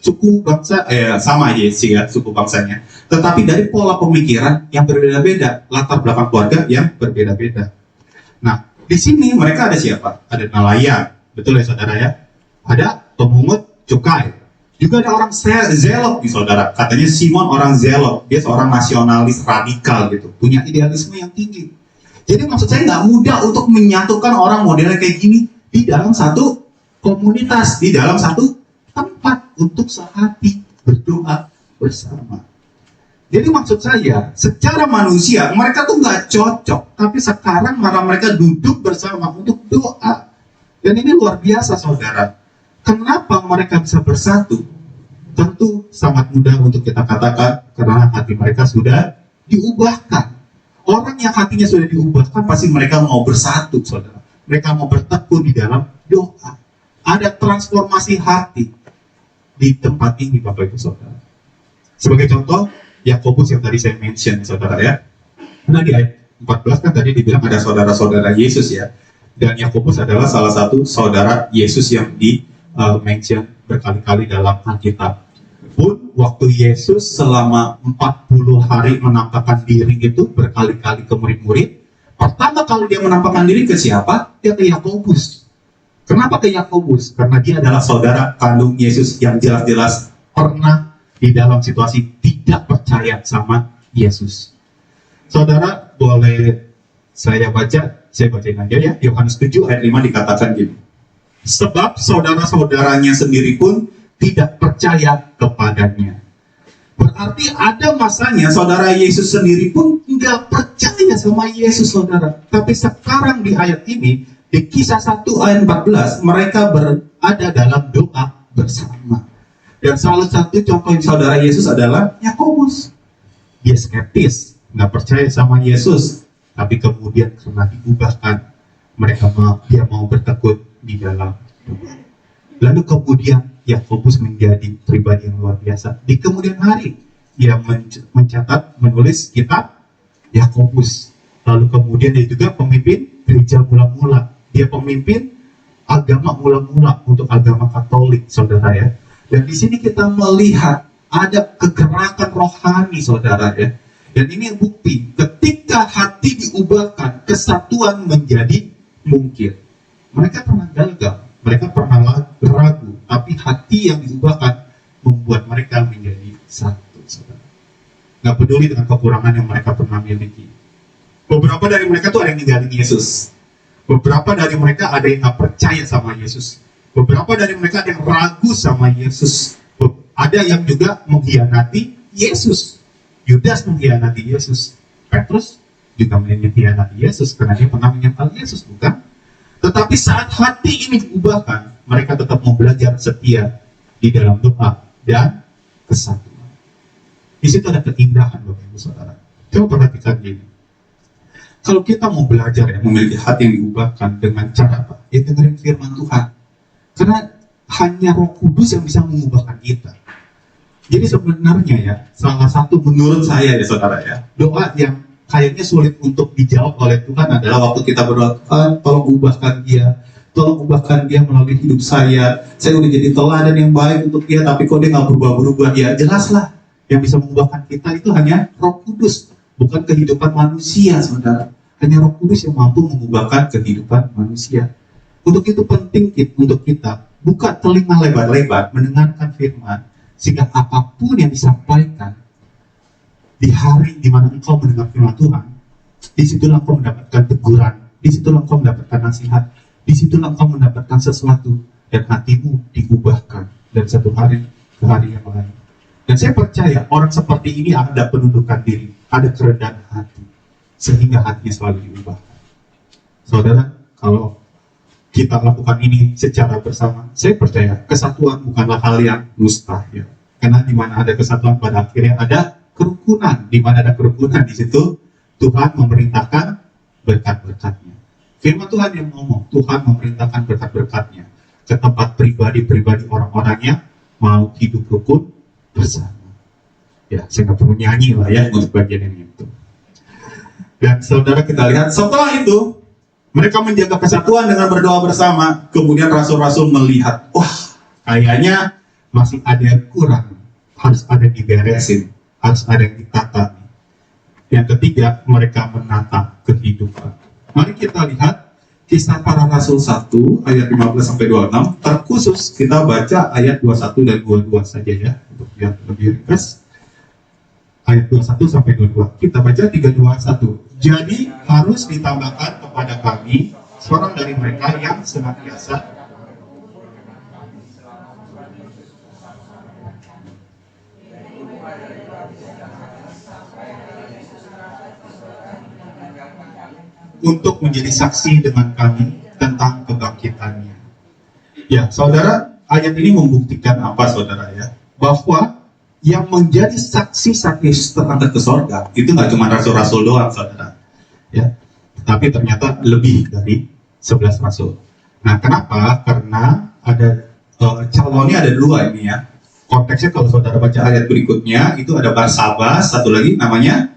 suku bangsa sama aja sih ya, suku bangsanya, tetapi dari pola pemikiran yang berbeda-beda, latar belakang keluarga yang berbeda-beda. Nah, di sini mereka ada siapa? Ada nelayan, betul ya saudara ya? Ada pemungut cukai, juga ada orang Zelot nih saudara. Katanya Simon orang Zelot, dia seorang nasionalis radikal gitu, punya idealisme yang tinggi. Jadi maksud saya nggak mudah untuk menyatukan orang modelnya kayak gini di dalam satu komunitas, di dalam satu tempat untuk sehati berdoa bersama. Jadi maksud saya, secara manusia mereka tuh nggak cocok, tapi sekarang malah mereka duduk bersama untuk doa. Dan ini luar biasa, saudara. Kenapa mereka bisa bersatu? Tentu sangat mudah untuk kita katakan karena hati mereka sudah diubahkan. Orang yang hatinya sudah diubahkan pasti mereka mau bersatu, saudara. Mereka mau bertekun di dalam doa. Ada transformasi hati di tempat ini, Bapak Ibu Saudara. Sebagai contoh, Yakobus yang tadi saya mention, saudara ya. Nah di ayat 14 kan tadi dibilang ada saudara-saudara Yesus ya. Dan Yakobus adalah salah satu saudara Yesus yang di-mention berkali-kali dalam Alkitab. Pun waktu Yesus selama 40 hari menampakkan diri itu berkali-kali ke murid-murid, pertama kali dia menampakkan diri ke siapa? Dia ke Yakobus. Kenapa ke Yakobus? Karena dia adalah saudara kandung Yesus yang jelas-jelas pernah di dalam situasi tidak percaya sama Yesus. Saudara, boleh saya bacain aja ya. Yohanes 7 ayat 5 dikatakan gini. Sebab saudara-saudaranya sendiri pun tidak percaya kepadanya. Berarti ada masanya saudara Yesus sendiri pun nggak percaya sama Yesus, saudara. Tapi sekarang di ayat ini, di kisah 1 ayat 14, mereka berada dalam doa bersama. Dan salah satu contoh saudara Yesus adalah Yakobus. Dia skeptis, nggak percaya sama Yesus. Tapi kemudian karena diubahkan, dia mau bertekun di dalam doa. Lalu kemudian Yakobus menjadi pribadi yang luar biasa. Di kemudian hari, dia menulis kitab Yakobus. Lalu kemudian dia juga pemimpin gereja mula-mula. Dia pemimpin agama mula-mula untuk agama Katolik, saudara ya. Dan di sini kita melihat ada kegerakan rohani, saudara ya. Dan ini bukti, ketika hati diubahkan, kesatuan menjadi mungkin. Mereka pernah gagal, mereka pernah ragu, tapi hati yang diubahkan membuat mereka menjadi satu, saudara. Nggak peduli dengan kekurangan yang mereka pernah miliki. Beberapa dari mereka tuh ada yang ninggalin Yesus. Beberapa dari mereka ada yang nggak percaya sama Yesus. Beberapa dari mereka ada yang ragu sama Yesus. Ada yang juga mengkhianati Yesus. Yudas mengkhianati Yesus. Petrus juga mengkhianati Yesus karena dia pernah menyangkal Yesus, bukan? Tetapi saat hati ini diubahkan, mereka tetap mau belajar setia di dalam doa dan kesatuan. Di situ ada keindahan, Bapak Ibu Saudara. Coba perhatikan gini. Kalau kita mau belajar ya, memiliki hati yang diubahkan dengan cara apa? Ya dengerin firman Tuhan. Karena hanya Roh Kudus yang bisa mengubahkan kita. Jadi sebenarnya ya, salah satu menurut saya ya saudara ya, doa yang kayaknya sulit untuk dijawab oleh Tuhan adalah waktu kita berdoa, Tuhan tolong ubahkan dia, tolong ubahkan dia melalui hidup saya udah jadi teladan yang baik untuk dia, tapi kok dia nggak berubah-berubah. Ya jelaslah, yang bisa mengubahkan kita itu hanya Roh Kudus, bukan kehidupan manusia, saudara. Hanya Roh Kudus yang mampu mengubahkan kehidupan manusia. Untuk itu penting untuk kita buka telinga lebar-lebar, mendengarkan firman, sehingga apapun yang disampaikan di hari di mana engkau mendengar firman Tuhan, disitulah engkau mendapatkan teguran, disitulah engkau mendapatkan nasihat, disitulah engkau mendapatkan sesuatu, dan hatimu diubahkan dari satu hari ke hari yang lain. Dan saya percaya orang seperti ini ada penundukan diri, ada kerendahan hati, sehingga hatinya selalu diubahkan. Saudara, kalau kita lakukan ini secara bersama, saya percaya kesatuan bukanlah hal yang mustahil. Karena di mana ada kesatuan pada akhirnya ada kerukunan. Di mana ada kerukunan, di situ Tuhan memerintahkan berkat-berkatnya. Firman Tuhan yang ngomong, Tuhan memerintahkan berkat-berkatnya ke tempat pribadi-pribadi orang-orangnya mau hidup rukun bersama. Ya, saya nggak perlu nyanyi lah ya untuk bagian yang itu. Dan saudara, kita lihat setelah itu mereka menjaga kesatuan dengan berdoa bersama. Kemudian rasul-rasul melihat, wah, kayaknya masih ada yang kurang, harus ada yang diberesin, harus ada yang ditata. Yang ketiga, mereka menata kehidupan. Mari kita lihat Kisah Para Rasul 1 ayat 15-26. Terkhusus kita baca ayat 21 dan 22 saja ya, untuk biar lebih ringkas. Ayat 21-22. Kita baca 3-2-1. Jadi harus ditambahkan kepada kami seorang dari mereka yang senantiasa untuk menjadi saksi dengan kami tentang kebangkitannya. Ya, saudara, ayat ini membuktikan apa, saudara ya? Bahwa yang menjadi saksi saat Yesus terangkat ke sorga itu nggak cuma rasul-rasul doang, saudara. Ya, tapi ternyata lebih dari 11 rasul. Nah, kenapa? Karena ada calonnya ada dua ini ya. Konteksnya kalau saudara baca ayat berikutnya itu ada Barsabas, satu lagi namanya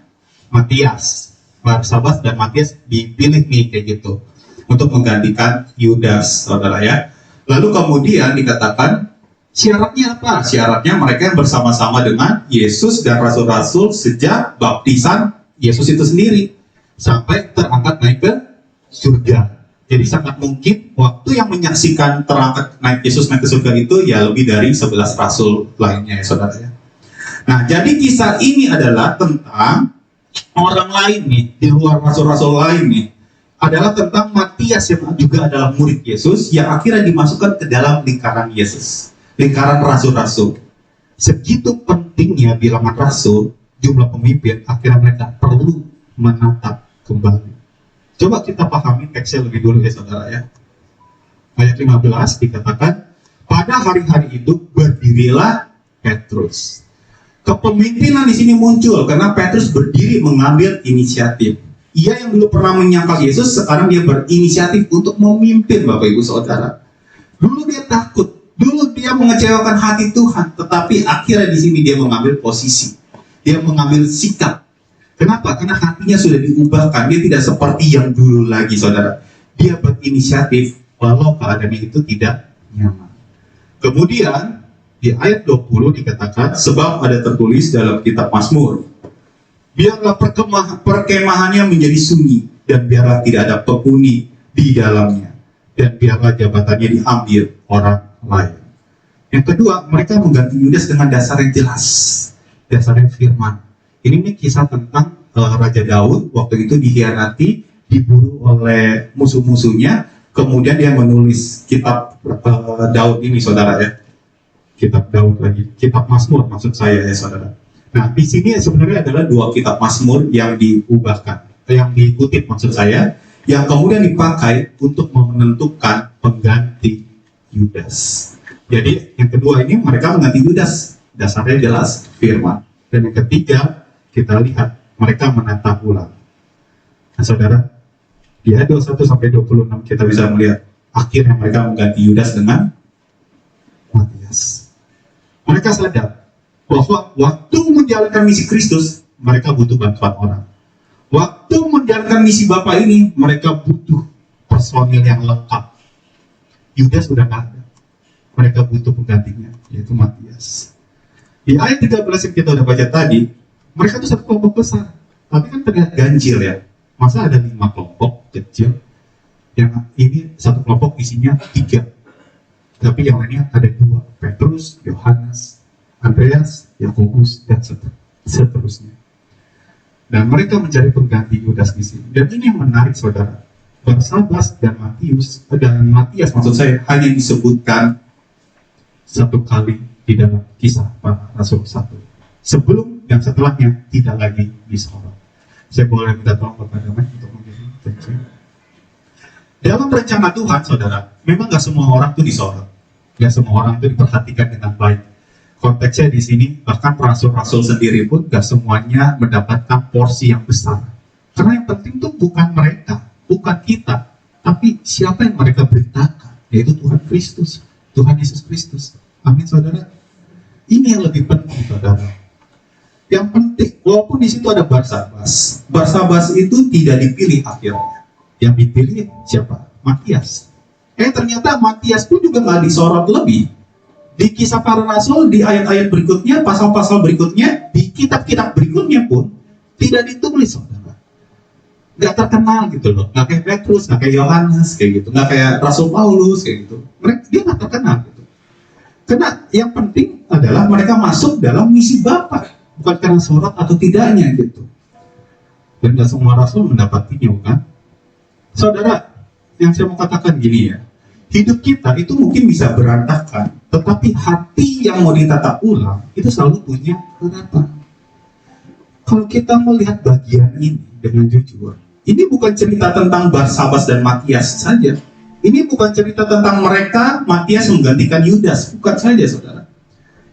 Matias. Barsabas dan Matias dipilih nih kayak gitu untuk menggantikan Yudas, saudara ya. Lalu kemudian dikatakan syaratnya apa? Syaratnya mereka yang bersama-sama dengan Yesus dan rasul-rasul sejak baptisan Yesus itu sendiri sampai terangkat naik ke surga. Jadi sangat mungkin waktu yang menyaksikan terangkat naik Yesus naik ke surga itu ya lebih dari 11 rasul lainnya ya saudara ya. Nah, jadi kisah ini adalah tentang orang lain nih, di luar rasul-rasul lain nih. Adalah tentang Matias yang juga adalah murid Yesus yang akhirnya dimasukkan ke dalam lingkaran Yesus. Lingkaran rasul-rasul. Segitu pentingnya bilangan rasul, jumlah pemimpin, akhirnya mereka perlu menatap kembali. Coba kita pahami teksnya lebih dulu ya saudara ya. Ayat 15 dikatakan, pada hari-hari itu berdirilah Petrus. Kepemimpinan di sini muncul karena Petrus berdiri mengambil inisiatif. Ia yang dulu pernah menyangkal Yesus, sekarang dia berinisiatif untuk memimpin Bapak Ibu Saudara. Dulu dia takut, dulu dia mengecewakan hati Tuhan, tetapi akhirnya di sini dia mengambil posisi. Dia mengambil sikap. Kenapa? Karena hatinya sudah diubahkan. Dia tidak seperti yang dulu lagi, saudara. Dia berinisiatif walau keadaannya itu tidak nyaman. Kemudian di ayat 20 dikatakan, sebab ada tertulis dalam kitab Mazmur, biarlah perkemahannya menjadi sunyi, dan biarlah tidak ada penghuni di dalamnya, dan biarlah jabatannya diambil orang lain. Yang kedua, mereka mengganti Yudas dengan dasar yang jelas, dasar yang firman. Ini nih kisah tentang Raja Daud waktu itu dikhianati, diburu oleh musuh-musuhnya, kemudian dia menulis kitab Daud ini, saudara ya. Kitab Daud lagi, kitab Mazmur maksud saya ya saudara. Nah, di sini sebenarnya adalah dua kitab Mazmur yang diubahkan, yang dikutip maksud saya, yang kemudian dipakai untuk menentukan pengganti Yudas. Jadi yang kedua ini mereka mengganti Yudas, dasarnya jelas firman. Dan yang ketiga, kita lihat mereka menata ulang. Nah saudara, di ayat 21 sampai 26 kita bisa melihat akhirnya mereka mengganti Yudas dengan Matias. Mereka sadar bahwa waktu menjalankan misi Kristus, mereka butuh bantuan orang. Waktu menjalankan misi Bapa ini, mereka butuh personil yang lengkap. Yudas sudah nggak ada. Mereka butuh penggantinya, yaitu Matias. Di ayat 13 yang kita udah baca tadi, mereka itu satu kelompok besar, tapi kan terlihat ganjil ya. Masa ada 5 kelompok kecil, yang ini satu kelompok isinya 3, tapi yang lainnya ada 2, Petrus, Yohanes, Andreas, Yakobus, dan seterusnya. Dan mereka mencari pengganti Yudas di sini. Dan ini yang menarik saudara, Barsabas dan Matias maksud saya hanya disebutkan 1 kali di dalam kisah para rasul 1. Sebelum dan setelahnya tidak lagi disorot. Saya boleh minta tolong Bapak Damai untuk menjadi kunci. Dalam rencana Tuhan, saudara, memang nggak semua orang itu disorot, nggak semua orang itu diperhatikan dengan baik. Konteksnya di sini bahkan rasul-rasul sendiri pun nggak semuanya mendapatkan porsi yang besar. Karena yang penting itu bukan mereka, bukan kita, tapi siapa yang mereka beritakan, yaitu Tuhan Kristus, Tuhan Yesus Kristus. Amin, saudara. Ini yang lebih penting, saudara. Yang penting, walaupun di situ ada Barsabas, Barsabas itu tidak dipilih akhirnya. Yang dipilih siapa? Matias. Ternyata Matias pun juga nggak disorot lebih. Di kisah para rasul, di ayat-ayat berikutnya, pasal-pasal berikutnya, di kitab-kitab berikutnya pun tidak ditulis, saudara. Nggak terkenal gitu loh. Nggak kayak Petrus, nggak kayak Yohanes, kayak gitu. Nggak kayak Rasul Paulus, kayak gitu. Dia nggak terkenal gitu. Karena yang penting adalah mereka masuk dalam misi Bapa, bukan karena sorot atau tidaknya gitu. Dan nggak semua rasul mendapatinya, bukan? Saudara, yang saya mau katakan gini ya, hidup kita itu mungkin bisa berantakan, tetapi hati yang mau ditata ulang itu selalu punya harapan. Kalau kita melihat bagian ini dengan jujur, ini bukan cerita tentang Barsabas dan Matias saja. Ini bukan cerita tentang mereka, Matias menggantikan Yudas, bukan saja saudara.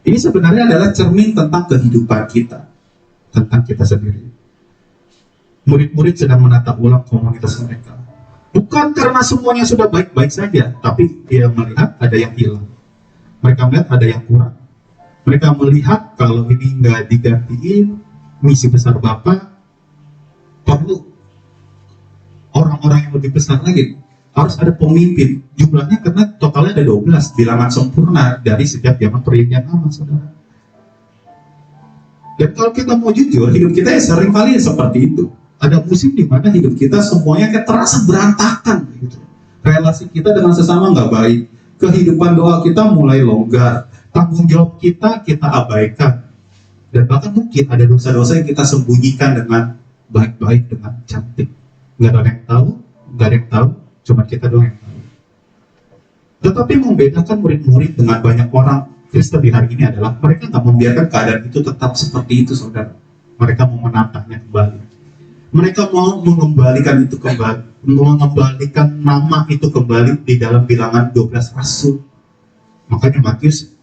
Ini sebenarnya adalah cermin tentang kehidupan kita, tentang kita sendiri. Murid-murid sedang menata ulang komunitas mereka. Bukan karena semuanya sudah baik-baik saja, tapi dia melihat ada yang hilang. Mereka melihat ada yang kurang. Mereka melihat kalau ini nggak digantiin, misi besar Bapak, perlu orang-orang yang lebih besar lagi. Harus ada pemimpin. Jumlahnya karena totalnya ada 12, bilangan sempurna dari sejak zaman perjanjian lama, saudara. Dan kalau kita mau jujur, hidup kita ya sering kali seperti itu. Ada musim di mana hidup kita semuanya kayak terasa berantakan gitu. Relasi kita dengan sesama nggak baik. Kehidupan doa kita mulai longgar. Tanggung jawab kita abaikan. Dan bahkan mungkin ada dosa-dosa yang kita sembunyikan dengan baik-baik, dengan cantik. Nggak ada yang tahu, cuma kita doang yang tahu. Tetapi membedakan murid-murid dengan banyak orang Kristen di hari ini adalah mereka nggak membiarkan keadaan itu tetap seperti itu, saudara. Mereka mau menatanya kembali. Mereka mau mengembalikan itu kembali, mengembalikan nama itu kembali di dalam bilangan 12 rasul. Makanya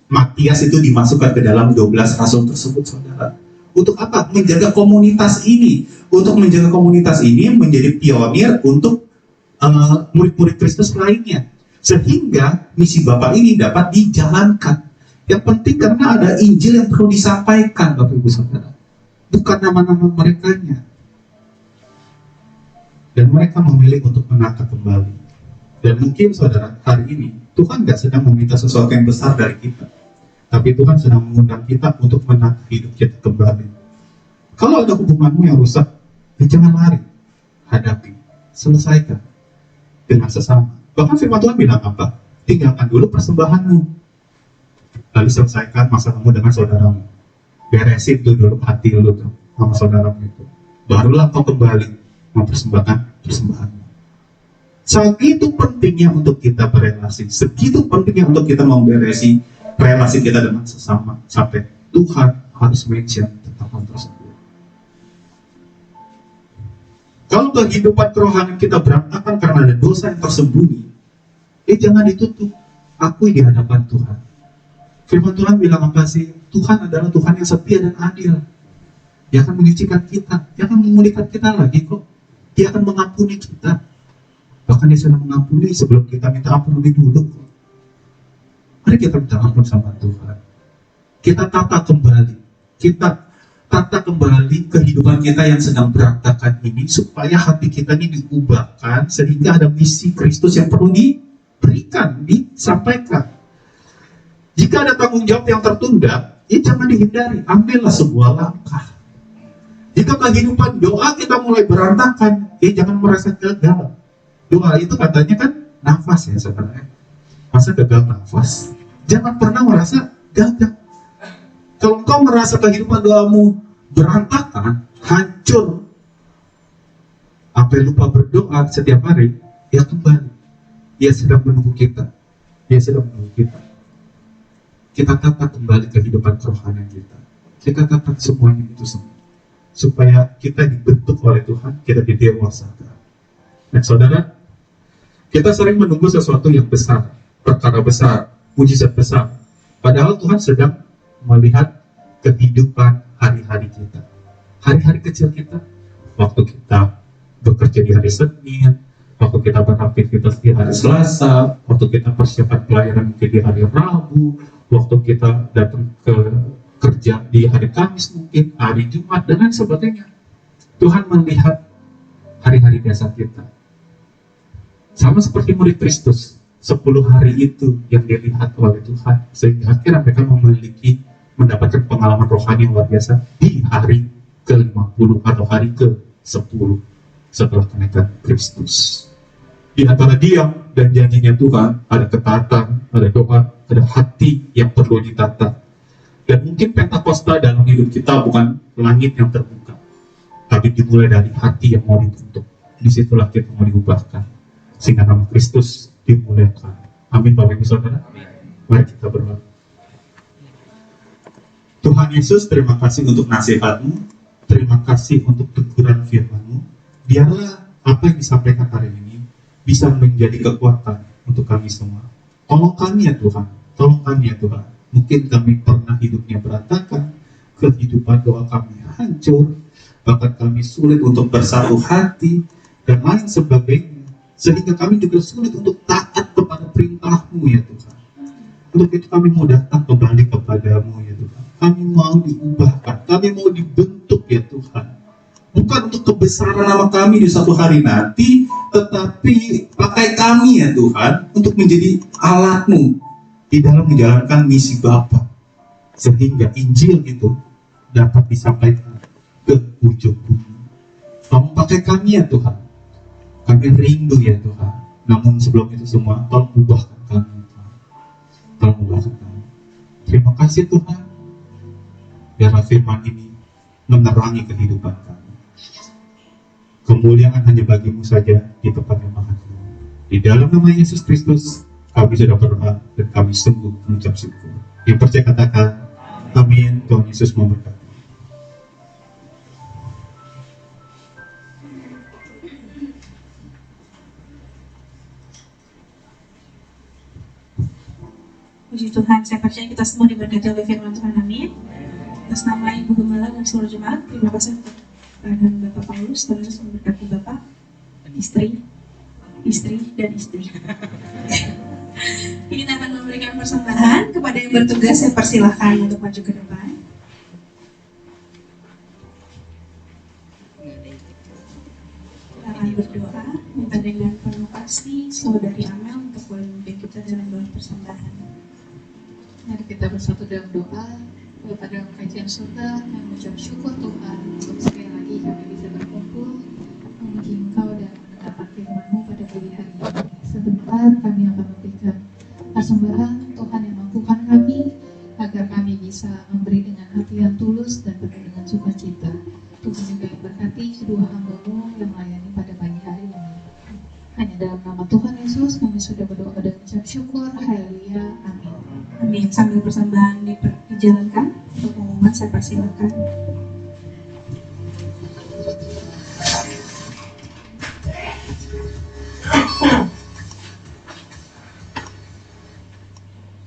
Matias itu dimasukkan ke dalam 12 rasul tersebut, saudara. Untuk apa? Menjaga komunitas ini. Untuk menjaga komunitas ini menjadi pionir untuk murid-murid Kristus lainnya. Sehingga misi Bapak ini dapat dijalankan. Yang penting karena ada Injil yang perlu disampaikan, Bapak Ibu Saudara. Bukan nama-nama merekanya. Dan mereka memilih untuk menata kembali. Dan mungkin saudara, hari ini Tuhan nggak sedang meminta sesuatu yang besar dari kita, tapi Tuhan sedang mengundang kita untuk menata hidup kita kembali. Kalau ada hubunganmu yang rusak, ya jangan lari, hadapi, selesaikan dengan sesama. Bahkan firman Tuhan bilang apa? Tinggalkan dulu persembahanmu, lalu selesaikan masalahmu dengan saudaramu. Beresin tuh dulu hati lu tuh sama saudaramu itu. Barulah kau kembali mempersembahkan persembahanmu. Segitu pentingnya untuk kita berelasi, segitu pentingnya untuk kita memberesi relasi kita dengan sesama, sampai Tuhan harus mention tentang hal tersebut. Kalau kehidupan kerohanian kita berantakan karena ada dosa yang tersembunyi, jangan ditutup. Akui di hadapan Tuhan. Firman Tuhan bilang apa sih? Tuhan adalah Tuhan yang setia dan adil. Dia akan menyucikan kita, dia akan memulihkan kita lagi kok. Dia akan mengampuni kita. Bahkan dia sudah mengampuni sebelum kita minta ampun lebih dulu. Mari kita minta ampun sama Tuhan. Kita tata kembali. Kita tata kembali kehidupan kita yang sedang berantakan ini, supaya hati kita ini diubahkan, sehingga ada misi Kristus yang perlu diberikan, disampaikan. Jika ada tanggung jawab yang tertunda, jangan dihindari. Ambillah sebuah langkah. Jika kehidupan doa kita mulai berantakan, jangan merasa gagal. Doa itu katanya kan nafas ya sebenarnya. Masa gagal nafas? Jangan pernah merasa gagal. Kalau engkau merasa kehidupan doamu berantakan, hancur, sampai lupa berdoa setiap hari, ya kembali. Dia sedang menunggu kita. Dia sedang menunggu kita. Kita tata kembali kehidupan kerohanian kita. Kita tata semuanya itu semua, supaya kita dibentuk oleh Tuhan, kita didewasakan. Dan saudara, kita sering menunggu sesuatu yang besar, perkara besar, mujizat besar. Padahal Tuhan sedang melihat kehidupan hari-hari kita. Hari-hari kecil kita, waktu kita bekerja di hari Senin, waktu kita beraktivitas di hari Selasa, waktu kita persiapan pelayanan mungkin di hari Rabu, waktu kita datang ke kerja di hari Kamis mungkin, hari Jumat, dan lain sebagainya. Tuhan melihat hari-hari biasa kita. Sama seperti murid Kristus, 10 hari itu yang dilihat oleh Tuhan, sehingga akhirnya mereka mendapatkan pengalaman rohani yang luar biasa di hari ke-50 atau hari ke-10 setelah kenaikan Kristus. Di antara diam dan janjinya Tuhan, ada ketatan, ada doa, ada hati yang perlu ditata. Dan mungkin Pentakosta dalam hidup kita bukan langit yang terbuka, tapi dimulai dari hati yang mau dibentuk. Disitulah kita mau diubahkan, sehingga nama Kristus dimuliakan. Amin Bapak Ibu Saudara. Mari kita berdoa. Tuhan Yesus, terima kasih untuk nasihat-Mu, terima kasih untuk teguran firman-Mu. Biarlah apa yang disampaikan hari ini bisa menjadi kekuatan untuk kami semua. Tolong kami ya Tuhan, tolong kami ya Tuhan. Mungkin kami pernah hidupnya berantakan, kehidupan doa kami hancur, bahkan kami sulit untuk bersatu hati, dan lain sebagainya. Sehingga kami juga sulit untuk taat kepada perintah-Mu ya Tuhan. Untuk itu kami mau datang kembali kepadamu ya Tuhan. Kami mau diubahkan, kami mau dibentuk ya Tuhan. Bukan untuk kebesaran nama kami di suatu hari nanti, tetapi pakai kami ya Tuhan untuk menjadi alat-Mu di dalam menjalankan misi Bapa, sehingga Injil itu dapat disampaikan ke ujung bumi. Tolong pakai kami ya Tuhan. Kami rindu ya Tuhan. Namun sebelum itu semua, tolong ubahkan kami. Tolong ubahkan kami. Terima kasih Tuhan. Biarlah firman ini menerangi kehidupan kami. Kemuliaan hanya bagi-Mu saja di tempat yang maha tinggi. Di dalam nama Yesus Kristus, kami sudah berdoa dan kami sungguh mengucap syukur. Yang percaya katakan, amin. Tuhan Yesus memberkati. Puji Tuhan, saya percaya kita semua diberkati oleh firman Tuhan, amin. Atas nama Ibu Gembala dan seluruh jemaat, terima kasih untuk kehadiran Bapak Paulus. Tuhan Yesus memberkati Bapak, istri, dan istri. Kita akan memberikan persembahan kepada yang bertugas. Saya persilahkan untuk maju ke depan. Kita akan berdoa, minta dengan penuh kasih Saudari Amel untuk boleh memimpin kita dalam doa persembahan. Mari kita bersatu dalam doa. Bapak dalam kajian surga, kami mengucap syukur Tuhan untuk sekali lagi kami bisa berkumpul memuji Engkau dan mendengarkan firman-Mu pada pagi hari ini. Sebentar kami akan memberikan persembahan. Tuhan yang mampukan kami agar kami bisa memberi dengan hati yang tulus dan penuh dengan sukacita. Tuhan juga yang berkati kedua hamba-Mu yang melayani pada pagi hari ini. Hanya dalam nama Tuhan Yesus kami sudah berdoa dan mengucap syukur. Haleluya. Amin. Amin. Sambil persembahan dijalankan untuk pengumuman, saya persilakan.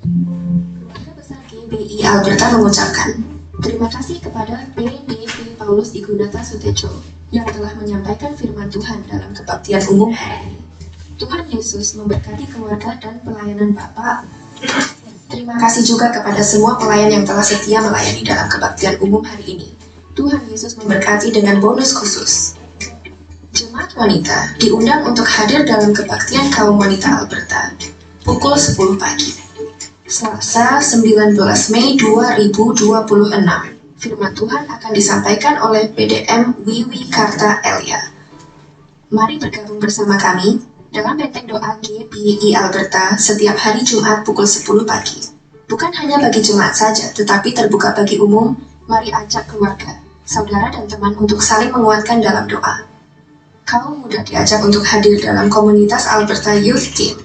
Keluarga besar GBI Alberta mengucapkan terima kasih kepada PDP Paulus Igunata Sutejo yang telah menyampaikan firman Tuhan dalam kebaktian umum hari ini. Tuhan Yesus memberkati keluarga dan pelayanan Bapak. Terima kasih juga kepada semua pelayan yang telah setia melayani dalam kebaktian umum hari ini. Tuhan Yesus memberkati dengan bonus khusus. Jemaat wanita diundang untuk hadir dalam kebaktian kaum wanita Alberta pukul 10 pagi. Selasa 19 Mei 2026. Firman Tuhan akan disampaikan oleh PDM Wiwi Karta Elia. Mari bergabung bersama kami dalam benteng doa GBI Alberta setiap hari Jumat pukul 10 pagi. Bukan hanya bagi jemaat saja, tetapi terbuka bagi umum. Mari ajak keluarga, saudara dan teman untuk saling menguatkan dalam doa. Kaum muda diajak untuk hadir dalam komunitas Alberta Youth Team.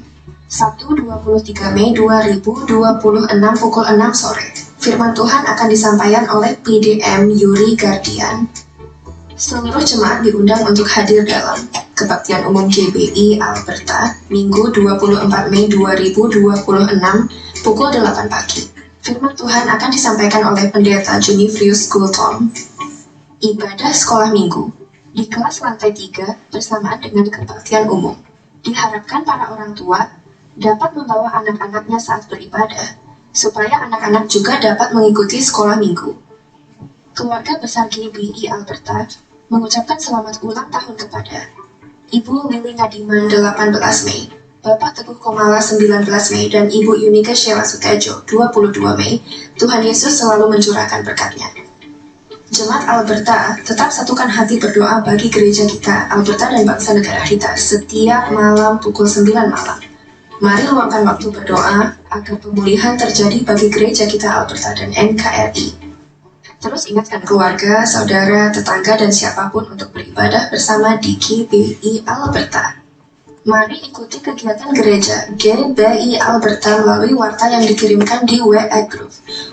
Sabtu 23 Mei 2026 pukul 6 sore. Firman Tuhan akan disampaikan oleh PDM Yuri Gardian. Seluruh jemaat diundang untuk hadir dalam kebaktian umum GBI Alberta Minggu 24 Mei 2026 pukul 8 pagi. Firman Tuhan akan disampaikan oleh Pendeta Junifrius Gultom. Ibadah sekolah minggu di kelas lantai 3 bersamaan dengan kebaktian umum. Diharapkan para orang tua dapat membawa anak-anaknya saat beribadah, supaya anak-anak juga dapat mengikuti sekolah minggu. Keluarga besar GBI Alberta mengucapkan selamat ulang tahun kepada Ibu Lili Ngadiman 18 Mei, Bapak Teguh Komala 19 Mei, dan Ibu Yunike Sheila Sutejo 22 Mei. Tuhan Yesus selalu mencurahkan berkatnya. Jemaat Alberta tetap satukan hati berdoa bagi gereja kita, Alberta dan bangsa negara kita setiap malam pukul 9 malam. Mari luangkan waktu berdoa agar pemulihan terjadi bagi gereja kita Alberta dan NKRI. Terus ingatkan keluarga, saudara, tetangga, dan siapapun untuk beribadah bersama di GBI Alberta. Mari ikuti kegiatan gereja GBI Alberta melalui warta yang dikirimkan di WA Group.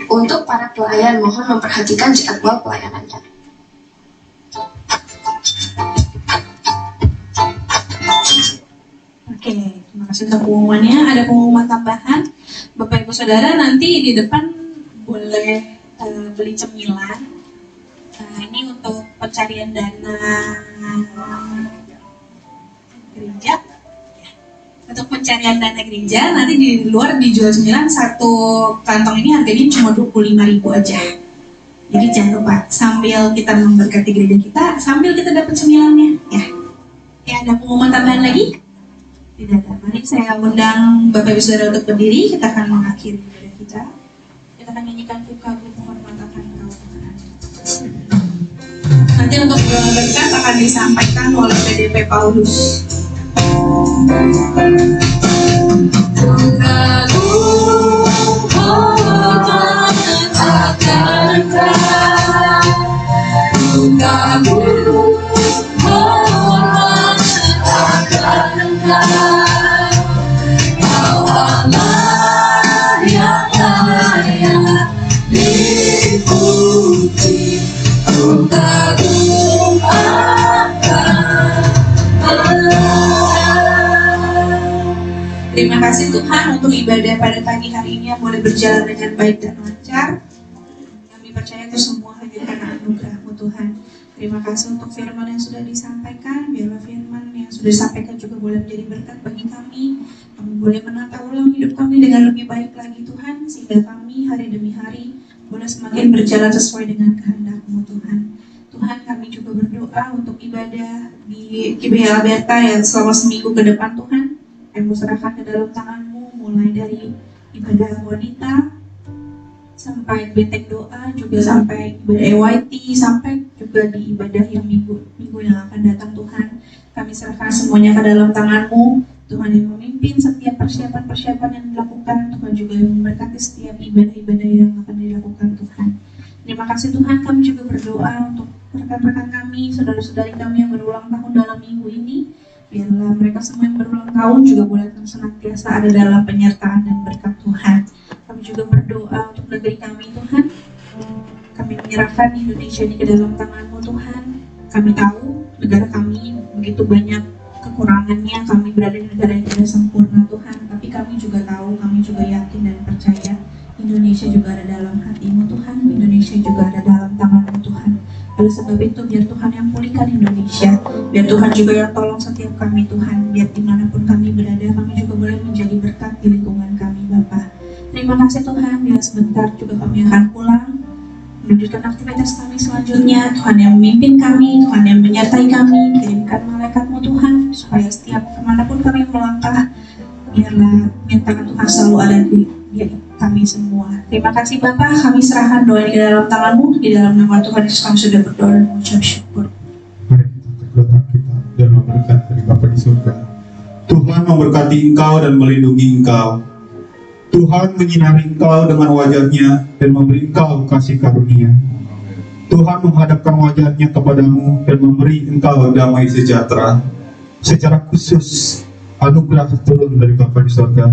Untuk para pelayan, mohon memperhatikan jadwal pelayanannya. Oke, terima kasih untuk pengumumannya. Ada pengumuman tambahan, Bapak Ibu Saudara, nanti di depan boleh beli cemilan. Ini untuk pencarian dana gereja. Untuk pencarian dana gereja, nanti di luar dijual cemilan, satu kantong ini harganya cuma 25.000 aja. Jadi jangan lupa, sambil kita memberkati gereja kita, sambil kita dapat cemilannya, ya. Ada pengumuman tambahan lagi? Tidak ada. Mari saya undang Bapak Ibu Saudara untuk berdiri, kita akan mengakhiri ibadah kita. Kita akan nyanyikan Kukagum penghormatan Engkau Tuhan. Nanti untuk berkat akan disampaikan oleh PDP Paulus. Terima kasih Tuhan untuk ibadah pada pagi hari ini yang boleh berjalan dengan baik dan lancar. Kami percaya itu semua hanya karena anugerah-Mu Tuhan. Terima kasih untuk firman yang sudah disampaikan. Biarlah firman yang sudah disampaikan juga boleh menjadi berkat bagi kami. Kami boleh menata ulang hidup kami dengan lebih baik lagi Tuhan. Sehingga kami hari demi hari boleh semakin berjalan sesuai dengan kehendak-Mu Tuhan. Tuhan, kami juga berdoa untuk ibadah di GBI Alberta yang selama seminggu ke depan Tuhan. Kami serahkan ke dalam tangan-Mu, mulai dari ibadah wanita sampai betek doa, juga sampai ibadah EYT, sampai juga di ibadah yang minggu yang akan datang Tuhan. Kami serahkan semuanya ke dalam tangan-Mu, Tuhan yang memimpin setiap persiapan-persiapan yang dilakukan, Tuhan juga yang memberkati setiap ibadah-ibadah yang akan dilakukan Tuhan. Terima kasih Tuhan, kami juga berdoa untuk rekan-rekan kami, saudara-saudari kami yang berulang tahun dalam minggu ini. Biarlah mereka semua yang berulang tahun juga boleh senantiasa ada dalam penyertaan dan berkat Tuhan. Kami juga berdoa untuk negeri kami Tuhan. Kami menyerahkan Indonesia ini ke dalam tangan-Mu Tuhan. Kami tahu negara kami begitu banyak kekurangannya. Kami berada di negara yang tidak sempurna Tuhan. Tapi kami juga tahu, kami juga yakin dan percaya Indonesia juga ada dalam hati-Mu Tuhan. Indonesia juga ada dalam tangan-Mu Tuhan. Oleh sebab itu biar Tuhan yang pulihkan Indonesia, biar Tuhan juga yang tolong setiap kami Tuhan, biar dimanapun kami berada kami juga boleh menjadi berkat di lingkungan kami Bapa. Terima kasih Tuhan, biar sebentar juga kami akan pulang melanjutkan aktivitas kami selanjutnya. Tuhan yang memimpin kami, Tuhan yang menyertai kami, kirimkan malaikat-Mu Tuhan supaya setiap kemanapun kami melangkah, biarlah tangan Tuhan selalu ada di kami semua. Terima kasih Bapa, kami serahkan doa ini ke dalam tangan-Mu, di dalam nama Tuhan Yesus kami sudah berdoa dan mengucap syukur. Mari kita tergeletak kita dan memberikan dari Bapa di surga. Tuhan memberkati Engkau dan melindungi Engkau. Tuhan menyinari Engkau dengan wajah-Nya dan memberi Engkau kasih karunia. Tuhan menghadapkan wajah-Nya kepadamu dan memberi Engkau damai sejahtera. Secara khusus anugerah turun dari Bapa di surga,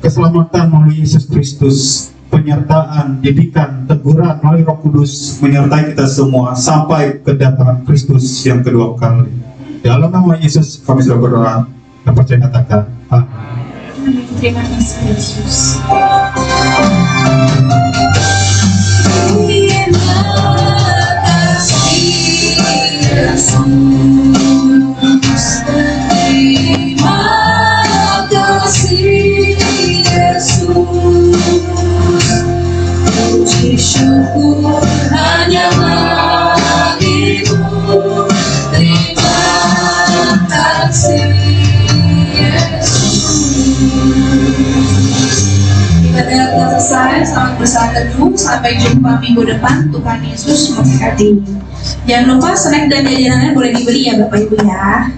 keselamatan melalui Yesus Kristus, penyertaan, didikan, teguran melalui Roh Kudus menyertai kita semua sampai kedatangan Kristus yang kedua kali. Dalam nama Yesus kami sudah berdoa dan percaya katakan amin. Terima kasih Yesus. Syukur hanya bagimu, terima kasih Yesus. Ibadah telah selesai, selamat bersaat teduh, sampai jumpa minggu depan. Tuhan Yesus memberkati. Jangan lupa snack dan jajanannya boleh dibeli ya Bapak Ibu ya.